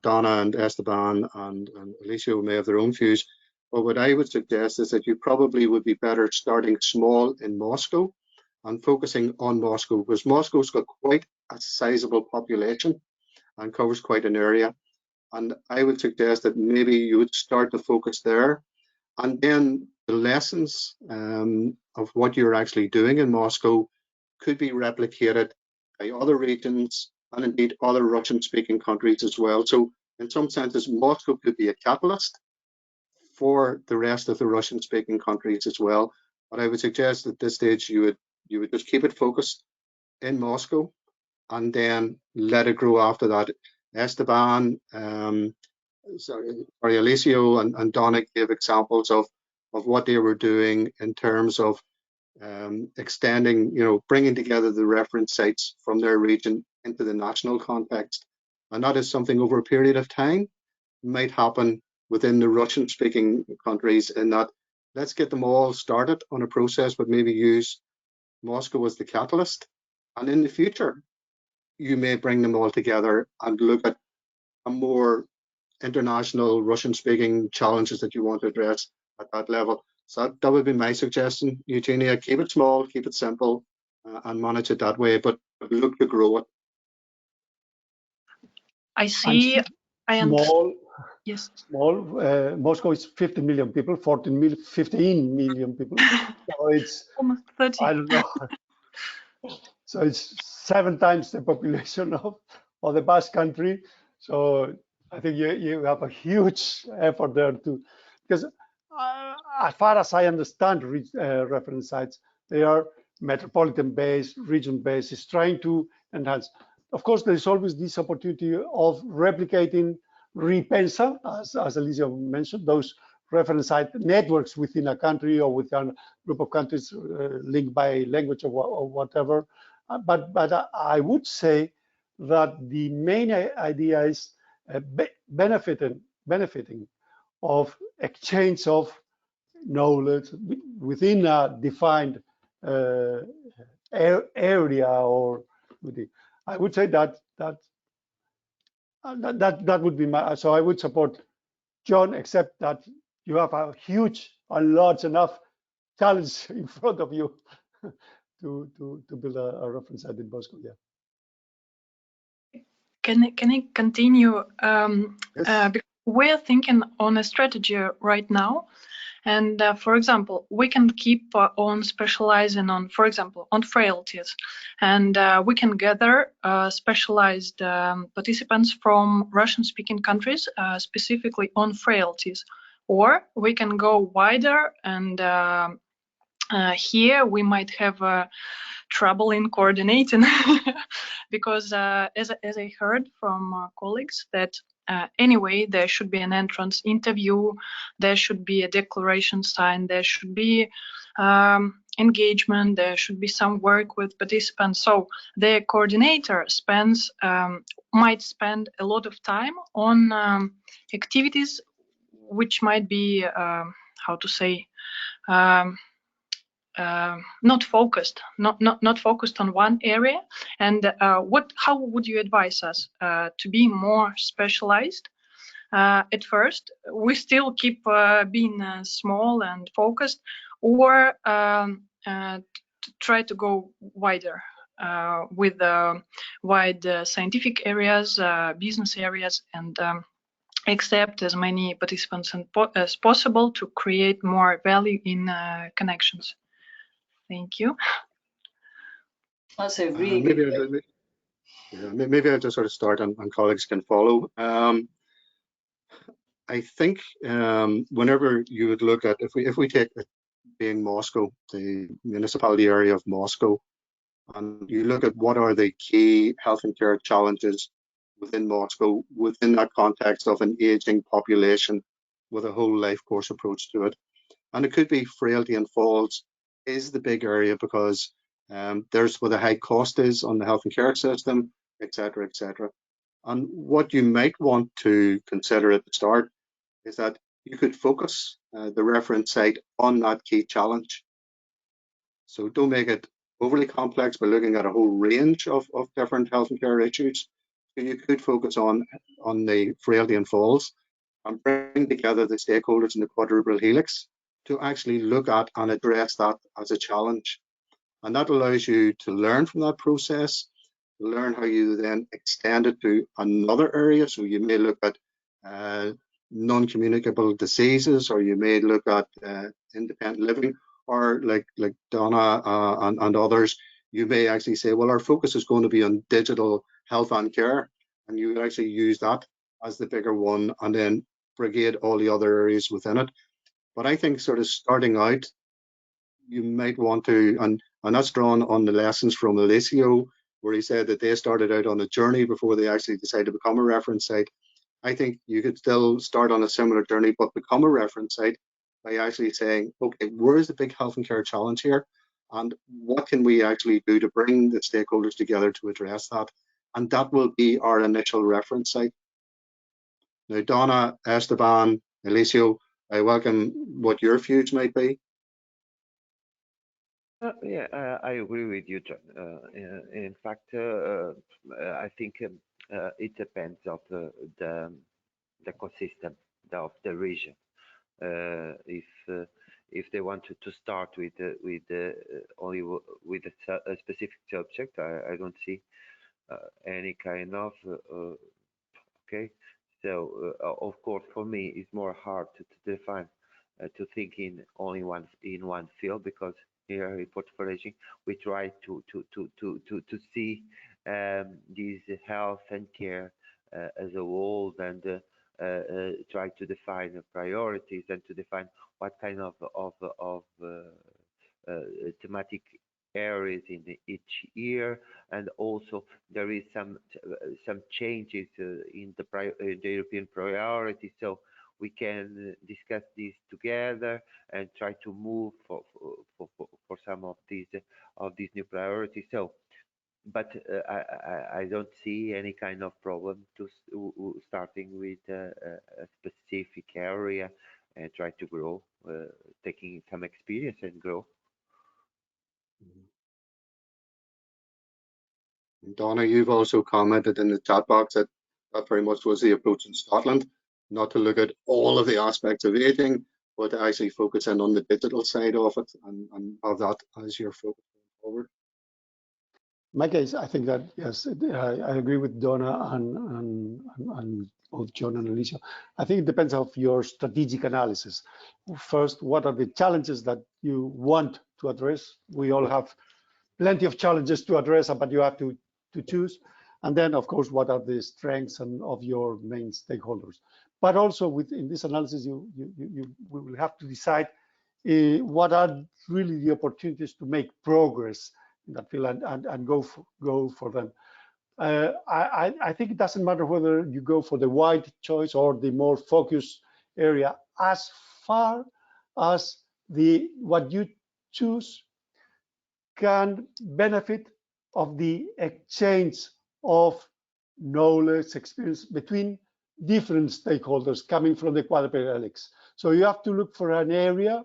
Speaker 2: Donna and Esteban and Elisio may have their own views, but what I would suggest is that you probably would be better starting small in Moscow and focusing on Moscow, because Moscow's got quite a sizable population and covers quite an area. And I would suggest that maybe you would start to focus there, and then the lessons of what you're actually doing in Moscow could be replicated by other regions and indeed other Russian-speaking countries as well. So in some senses, Moscow could be a catalyst for the rest of the Russian-speaking countries as well. But I would suggest at this stage you would just keep it focused in Moscow and then let it grow after that. Esteban, Elisio and Donna gave examples of what they were doing in terms of extending, bringing together the reference sites from their region into the national context. And that is something over a period of time might happen within the Russian-speaking countries, in that let's get them all started on a process, but maybe use Moscow as the catalyst. And in the future, you may bring them all together and look at a more international Russian-speaking challenges that you want to address at that level. So that would be my suggestion, Eugenia. Keep it small, keep it simple, and manage it that way, but look to grow it.
Speaker 7: I see.
Speaker 4: Small.
Speaker 7: Yes.
Speaker 4: Small. Moscow is 50 million people, 15 million people. So it's
Speaker 7: almost 30.
Speaker 4: I don't know. So it's 7 times the population of the Basque country. So I think you have a huge effort there to, because as far as I understand reference sites, they are metropolitan based, region based. It's trying to enhance. Of course, there's always this opportunity of replicating repensa, as Elisio mentioned, those reference site networks within a country or within a group of countries linked by language or whatever. But I would say that the main idea is benefiting of exchange of knowledge within a defined area, or I would say that would be my. So I would support John, except that you have a huge and large enough challenge in front of you to build a reference site in Basque. Yeah.
Speaker 7: Can I continue?
Speaker 2: Yes.
Speaker 7: We're thinking on a strategy right now, and for example, we can keep on specializing on, for example, on frailties, and we can gather specialized participants from Russian-speaking countries, specifically on frailties, or we can go wider, and here we might have trouble in coordinating because as I heard from colleagues that anyway there should be an entrance interview, there should be a declaration signed, there should be engagement, there should be some work with participants. So the coordinator might spend a lot of time on activities which might be how to say not focused on one area. And how would you advise us to be more specialized? At first, we still keep being small and focused, or try to go wider with wide scientific areas, business areas, and accept as many participants as possible to create more value in connections. Thank you.
Speaker 5: That's a really good.
Speaker 2: Maybe I'll just sort of start and colleagues can follow. I think whenever you would look at, if we take being Moscow, the municipality area of Moscow. And you look at what are the key health and care challenges within Moscow, within that context of an aging population with a whole life course approach to it. And it could be frailty and falls is the big area because there's where the high cost is on the health and care system, et cetera, et cetera. And what you might want to consider at the start is that you could focus the reference site on that key challenge. So don't make it overly complex by looking at a whole range of different health and care issues. So you could focus on the frailty and falls and bring together the stakeholders in the quadruple helix to actually look at and address that as a challenge. And that allows you to learn from that process, learn how you then extend it to another area. So you may look at non-communicable diseases, or you may look at independent living, or like Donna and others, you may actually say, well, our focus is going to be on digital health and care, and you would actually use that as the bigger one and then brigade all the other areas within it. But I think sort of starting out, you might want to, and that's drawn on the lessons from Elisio, where he said that they started out on a journey before they actually decided to become a reference site. I think you could still start on a similar journey, but become a reference site by actually saying, okay, where is the big health and care challenge here? And what can we actually do to bring the stakeholders together to address that? And that will be our initial reference site. Now, Donna, Esteban, Elisio, I welcome what your views might be.
Speaker 3: Yeah, I agree with you, John. In fact, I think it depends of the ecosystem of the region. If they wanted to start with only with a specific subject, I don't see any kind of okay. So of course, for me, it's more hard to define to think in only one field, because here in portfolio aging we try to see this health and care as a whole, and try to define priorities and to define what kind of thematic areas in each year, and also there is some changes in the European priorities, so we can discuss this together and try to move for some of these new priorities. So, but I don't see any kind of problem to starting with a specific area and try to grow, taking some experience and grow.
Speaker 2: Donna, you've also commented in the chat box that that very much was the approach in Scotland, not to look at all of the aspects of aging, but to actually focus in on the digital side of it and have that as your focus going forward.
Speaker 4: In my case, I think that, yes, I agree with Donna and both John and Elisio. I think it depends on your strategic analysis. First, what are the challenges that you want to address? We all have plenty of challenges to address, but you have to choose. And then, of course, what are the strengths of your main stakeholders? But also within this analysis, we will have to decide what are really the opportunities to make progress in that field and go for them. I think it doesn't matter whether you go for the wide choice or the more focused area, as far as what you choose can benefit of the exchange of knowledge, experience between different stakeholders coming from the quadruple helix. So you have to look for an area,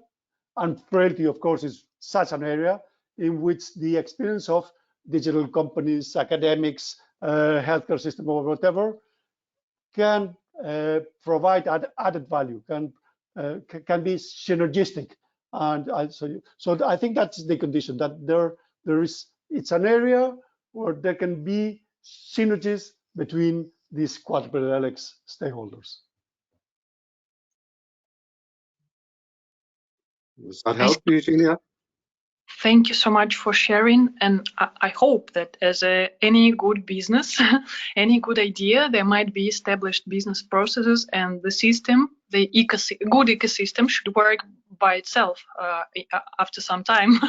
Speaker 4: and frailty, of course, is such an area in which the experience of digital companies, academics, healthcare system, or whatever, can provide added value, can be synergistic. And so I think that's the condition, that it's an area where there can be synergies between these quadruple helix stakeholders.
Speaker 2: Does that help, Eugenia?
Speaker 7: Thank you so much for sharing, and I hope that as any good business, any good idea, there might be established business processes, and the system, good ecosystem should work by itself after some time.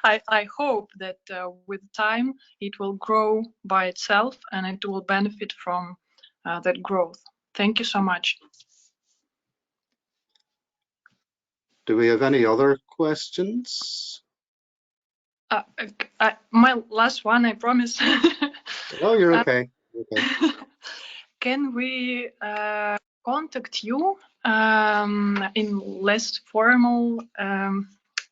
Speaker 7: I hope that with time it will grow by itself and it will benefit from that growth. Thank you so much.
Speaker 2: Do we have any other questions?
Speaker 7: My last one, I promise.
Speaker 2: Oh, you're okay. Okay.
Speaker 7: Can we contact you in less formal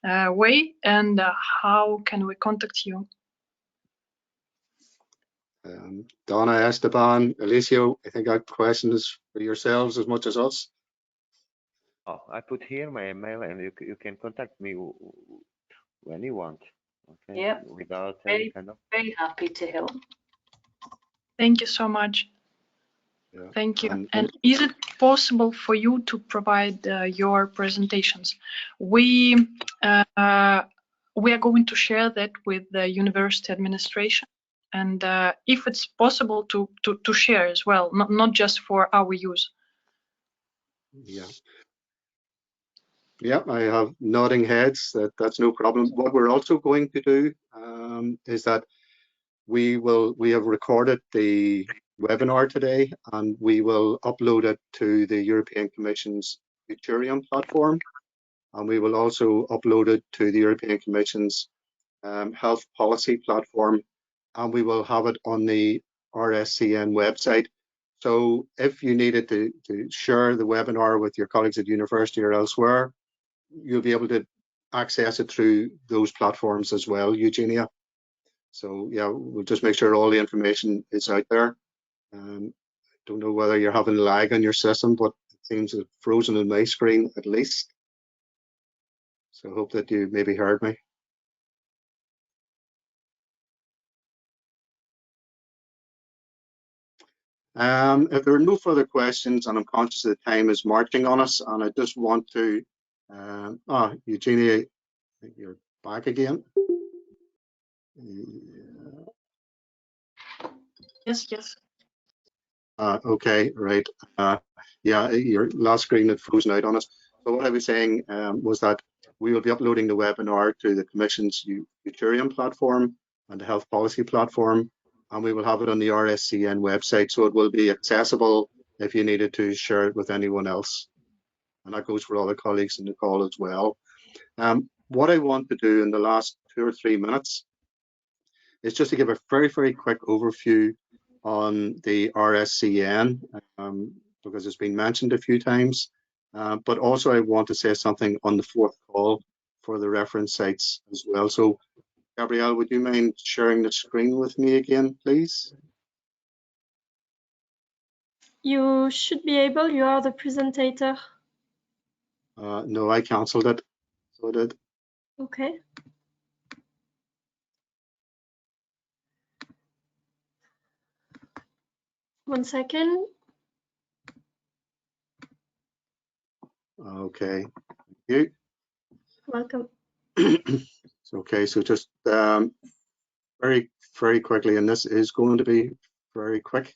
Speaker 7: way, and how can we contact you?
Speaker 2: Donna, Esteban, Elisio, I think that question is for yourselves as much as us.
Speaker 3: Oh, I put here my email, and you can contact me when you want. Okay.
Speaker 5: Yeah.
Speaker 3: Without any kind of.
Speaker 5: Very happy to help.
Speaker 7: Thank you so much.
Speaker 2: Yeah.
Speaker 7: Thank you. And is it possible for you to provide your presentations? We are going to share that with the university administration, and if it's possible to share as well, not just for our use.
Speaker 2: Yeah. Yeah, I have nodding heads. That's no problem. What we're also going to do is that we have recorded the webinar today, and we will upload it to the European Commission's Futurium platform, and we will also upload it to the European Commission's health policy platform, and we will have it on the Rscn website. So if you needed to share the webinar with your colleagues at university or elsewhere, you'll be able to access it through those platforms as well, Eugenia. So yeah, we'll just make sure all the information is out there. I don't know whether you're having lag on your system, but it seems it's frozen on my screen at least. So I hope that you maybe heard me. If there are no further questions, and I'm conscious that the time is marching on us, and I just want to, Eugenia, I think you're back again.
Speaker 7: Yes.
Speaker 2: Okay, right. Yeah, your last screen had frozen out on us. So what I was saying was that we will be uploading the webinar to the Commission's Futurium platform and the Health Policy platform, and we will have it on the Rscn website, so it will be accessible if you needed to share it with anyone else. And that goes for all the colleagues in the call as well. What I want to do in the last 2 or 3 minutes is just to give a very, very quick overview on the Rscn, because it's been mentioned a few times, but also I want to say something on the fourth call for the reference sites as well. So Gabrielle, would you mind sharing the screen with me again, please?
Speaker 8: You should be able, you are the presenter.
Speaker 2: No, I cancelled it, so I did.
Speaker 8: Okay. One second.
Speaker 2: Okay, thank you.
Speaker 8: Welcome.
Speaker 2: Okay, so just very, very quickly, and this is going to be very quick.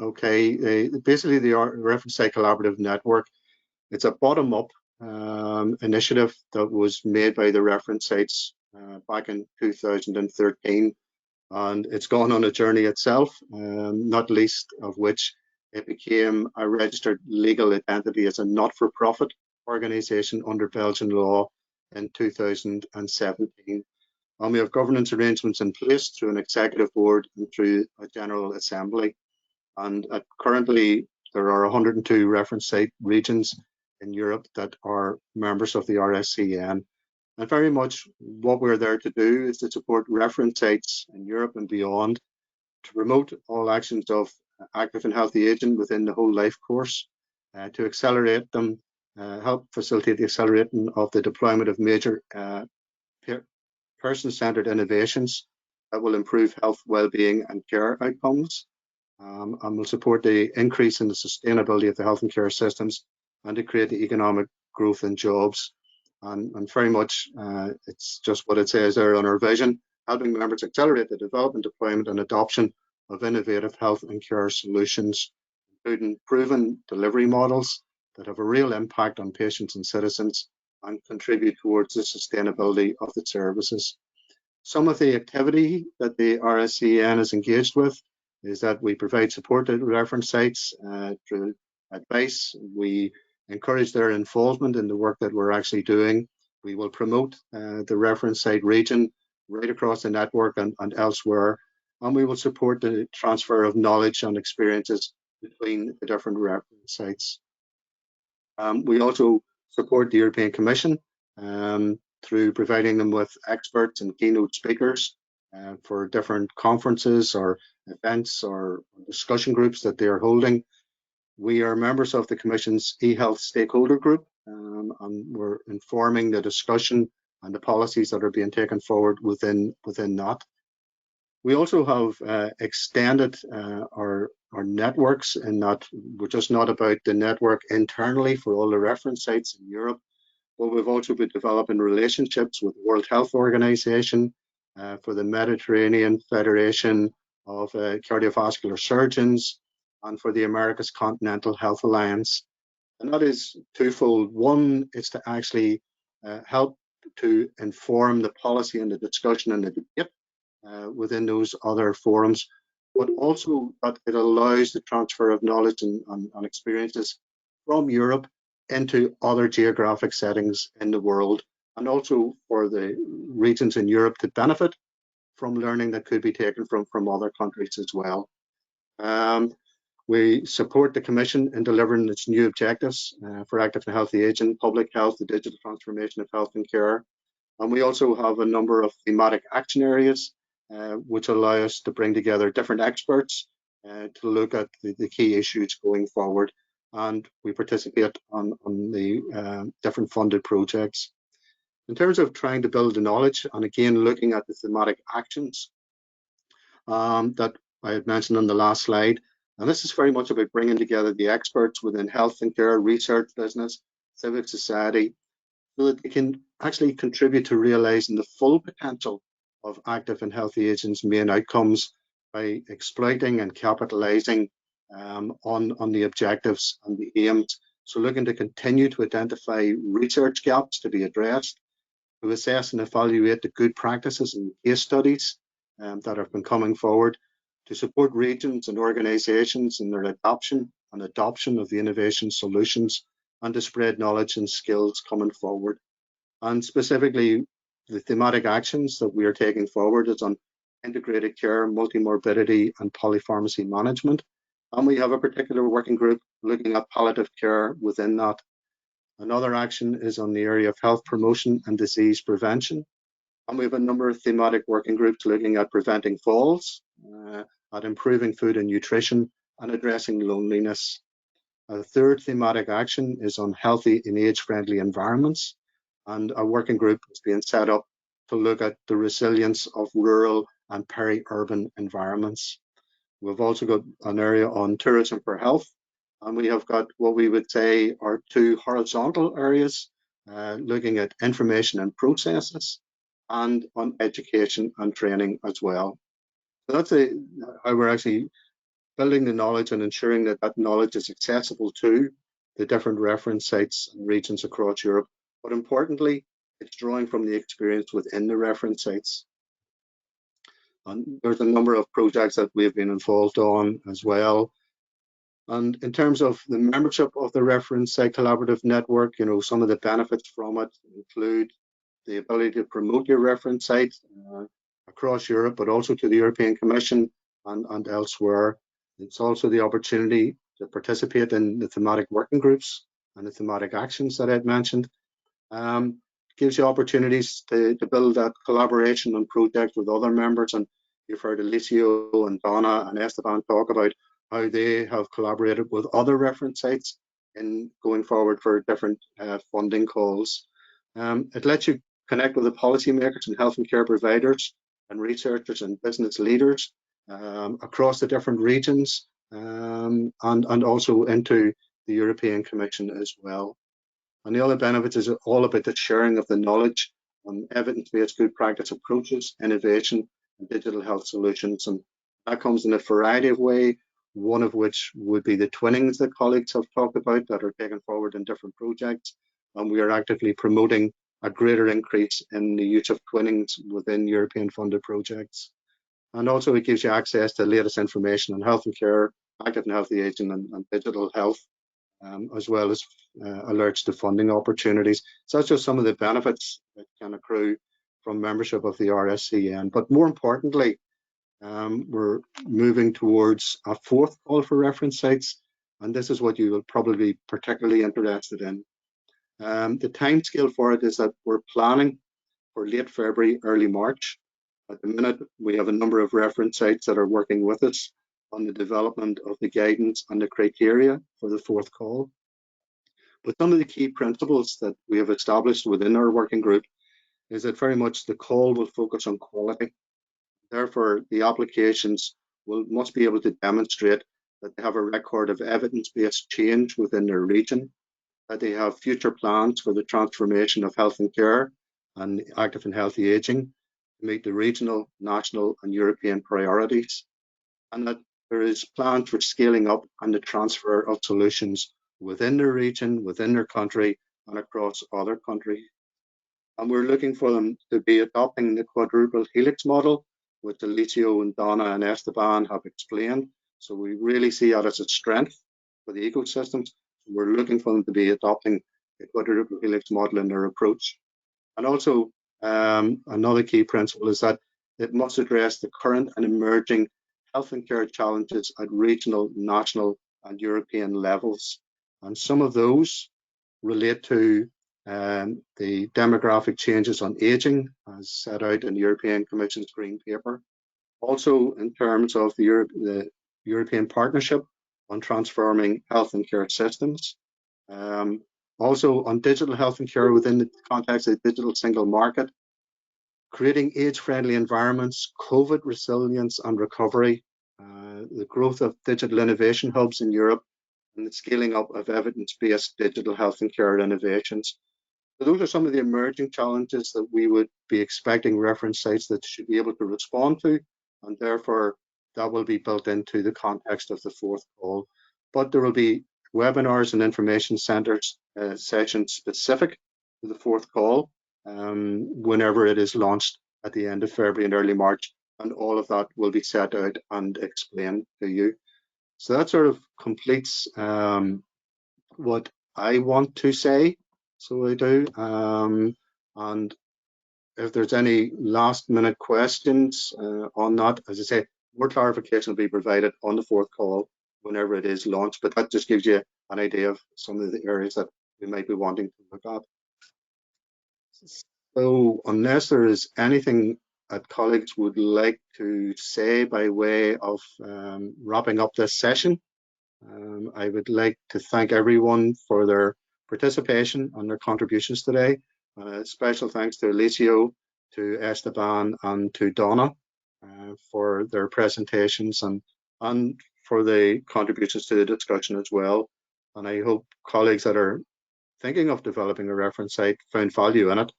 Speaker 2: Okay, basically the Reference Site Collaborative Network, it's a bottom-up initiative that was made by the reference sites back in 2013, and it's gone on a journey itself, not least of which it became a registered legal identity as a not-for-profit organisation under Belgian law in 2017. And we have governance arrangements in place through an executive board and through a general assembly. And currently, there are 102 reference site regions in Europe that are members of the Rscn. And very much what we're there to do is to support reference sites in Europe and beyond, to promote all actions of active and healthy aging within the whole life course, to accelerate them, help facilitate the accelerating of the deployment of major person-centered innovations that will improve health, well-being and care outcomes. And will support the increase in the sustainability of the health and care systems and to create the economic growth and jobs. And very much, it's just what it says there on our vision, helping members accelerate the development, deployment and adoption of innovative health and care solutions, including proven delivery models that have a real impact on patients and citizens and contribute towards the sustainability of the services. Some of the activity that the Rscn is engaged with is that we provide support to reference sites through advice. We encourage their involvement in the work that we're actually doing. We will promote the reference site region right across the network and elsewhere, and we will support the transfer of knowledge and experiences between the different reference sites. We also support the European Commission through providing them with experts and keynote speakers for different conferences or events or discussion groups that they are holding. We are members of the Commission's eHealth stakeholder group, and we're informing the discussion and the policies that are being taken forward within that. We also have extended our networks in that we're just not about the network internally for all the reference sites in Europe, but we've also been developing relationships with the World Health Organization, for the Mediterranean Federation of Cardiovascular Surgeons, and for the America's Continental Health Alliance. And that is twofold. One is to actually help to inform the policy and the discussion and the debate within those other forums, but also that it allows the transfer of knowledge and experiences from Europe into other geographic settings in the world, and also for the regions in Europe to benefit from learning that could be taken from other countries as well. We support the Commission in delivering its new objectives for active and healthy aging, public health, the digital transformation of health and care. And we also have a number of thematic action areas which allow us to bring together different experts to look at the key issues going forward. And we participate on the different funded projects. In terms of trying to build the knowledge, and again, looking at the thematic actions that I had mentioned on the last slide, and this is very much about bringing together the experts within health and care, research, business, civic society, so that they can actually contribute to realizing the full potential of active and healthy aging's main outcomes by exploiting and capitalizing on the objectives and the aims. So looking to continue to identify research gaps to be addressed, to assess and evaluate the good practices and case studies that have been coming forward, to support regions and organizations in their adoption of the innovation solutions, and to spread knowledge and skills coming forward. And specifically, the thematic actions that we are taking forward is on integrated care, multimorbidity, and polypharmacy management. And we have a particular working group looking at palliative care within that. Another action is on the area of health promotion and disease prevention. And we have a number of thematic working groups looking at preventing falls, at improving food and nutrition, and addressing loneliness. A third thematic action is on healthy and age-friendly environments. And a working group is being set up to look at the resilience of rural and peri-urban environments. We've also got an area on tourism for health, and we have got what we would say are two horizontal areas, looking at information and processes, and on education and training as well. So that's how we're actually building the knowledge and ensuring that that knowledge is accessible to the different reference sites and regions across Europe. But importantly, it's drawing from the experience within the reference sites. And there's a number of projects that we've been involved on as well. And in terms of the membership of the reference site collaborative network, some of the benefits from it include the ability to promote your reference site across Europe, but also to the European Commission and elsewhere. It's also the opportunity to participate in the thematic working groups and the thematic actions that I'd mentioned. Gives you opportunities to build that collaboration and project with other members. And you've heard Elisio and Donna and Esteban talk about how they have collaborated with other reference sites in going forward for different funding calls. It lets you connect with the policymakers and health and care providers and researchers and business leaders across the different regions, and also into the European Commission as well. And the other benefits is all about the sharing of the knowledge on evidence-based good practice approaches, innovation, and digital health solutions. And that comes in a variety of ways. one of which would be the twinnings that colleagues have talked about that are taken forward in different projects. And we are actively promoting a greater increase in the use of twinnings within European funded projects. And also it gives you access to the latest information on health and care, active and healthy aging and digital health, as well as alerts to funding opportunities. So that's just some of the benefits that can accrue from membership of the Rscn. But more importantly, we're moving towards a fourth call for reference sites, and this is what you will probably be particularly interested in. The timescale for it is that we're planning for late February, early March. At the minute, we have a number of reference sites that are working with us on the development of the guidance and the criteria for the fourth call. But some of the key principles that we have established within our working group is that very much the call will focus on quality. Therefore, the applications must be able to demonstrate that they have a record of evidence-based change within their region, that they have future plans for the transformation of health and care and active and healthy aging to meet the regional, national and European priorities, and that there is plans for scaling up and the transfer of solutions within their region, within their country and across other countries. And we're looking for them to be adopting the quadruple helix model, which Elisio and Donna and Esteban have explained. So we really see that as a strength for the ecosystems. We're looking for them to be adopting the quadruple helix model in their approach. And also another key principle is that it must address the current and emerging health and care challenges at regional, national and European levels. And some of those relate to the demographic changes on aging as set out in the European Commission's Green Paper. Also in terms of the European Partnership on transforming health and care systems. Also on digital health and care within the context of the digital single market, creating age-friendly environments, COVID resilience and recovery, the growth of digital innovation hubs in Europe, and the scaling up of evidence-based digital health and care innovations. So those are some of the emerging challenges that we would be expecting reference sites that should be able to respond to, and therefore that will be built into the context of the fourth call. But there will be webinars and information centres sessions specific to the fourth call whenever it is launched at the end of February and early March, and all of that will be set out and explained to you. So that sort of completes what I want to say. So I do. And if there's any last minute questions on that, as I say, more clarification will be provided on the fourth call whenever it is launched, but that just gives you an idea of some of the areas that we might be wanting to look at. So unless there is anything that colleagues would like to say by way of wrapping up this session, I would like to thank everyone for their participation and their contributions today. Special thanks to Elisio, to Esteban and to Donna for their presentations and for the contributions to the discussion as well. And I hope colleagues that are thinking of developing a reference site found value in it.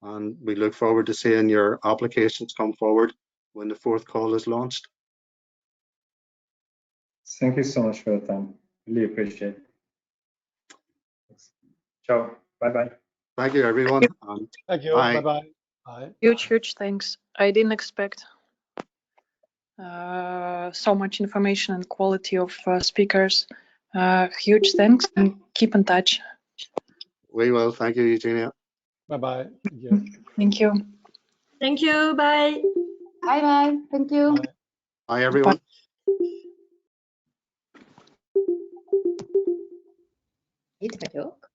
Speaker 2: And we look forward to seeing your applications come forward when the fourth call is launched.
Speaker 6: Thank you so much for your time. Really appreciate it. Ciao. Bye-bye.
Speaker 2: Thank you, everyone.
Speaker 4: Thank you.
Speaker 2: Bye.
Speaker 4: Bye-bye. Bye.
Speaker 7: Huge thanks. I didn't expect so much information and quality of speakers. Huge thanks and keep in touch.
Speaker 2: We will. Thank you, Eugenia.
Speaker 4: Bye-bye. Thank you.
Speaker 7: Thank you.
Speaker 8: Thank you. Bye.
Speaker 9: Bye. Thank you.
Speaker 4: Bye.
Speaker 2: Bye, everyone.
Speaker 9: Itt vagyok.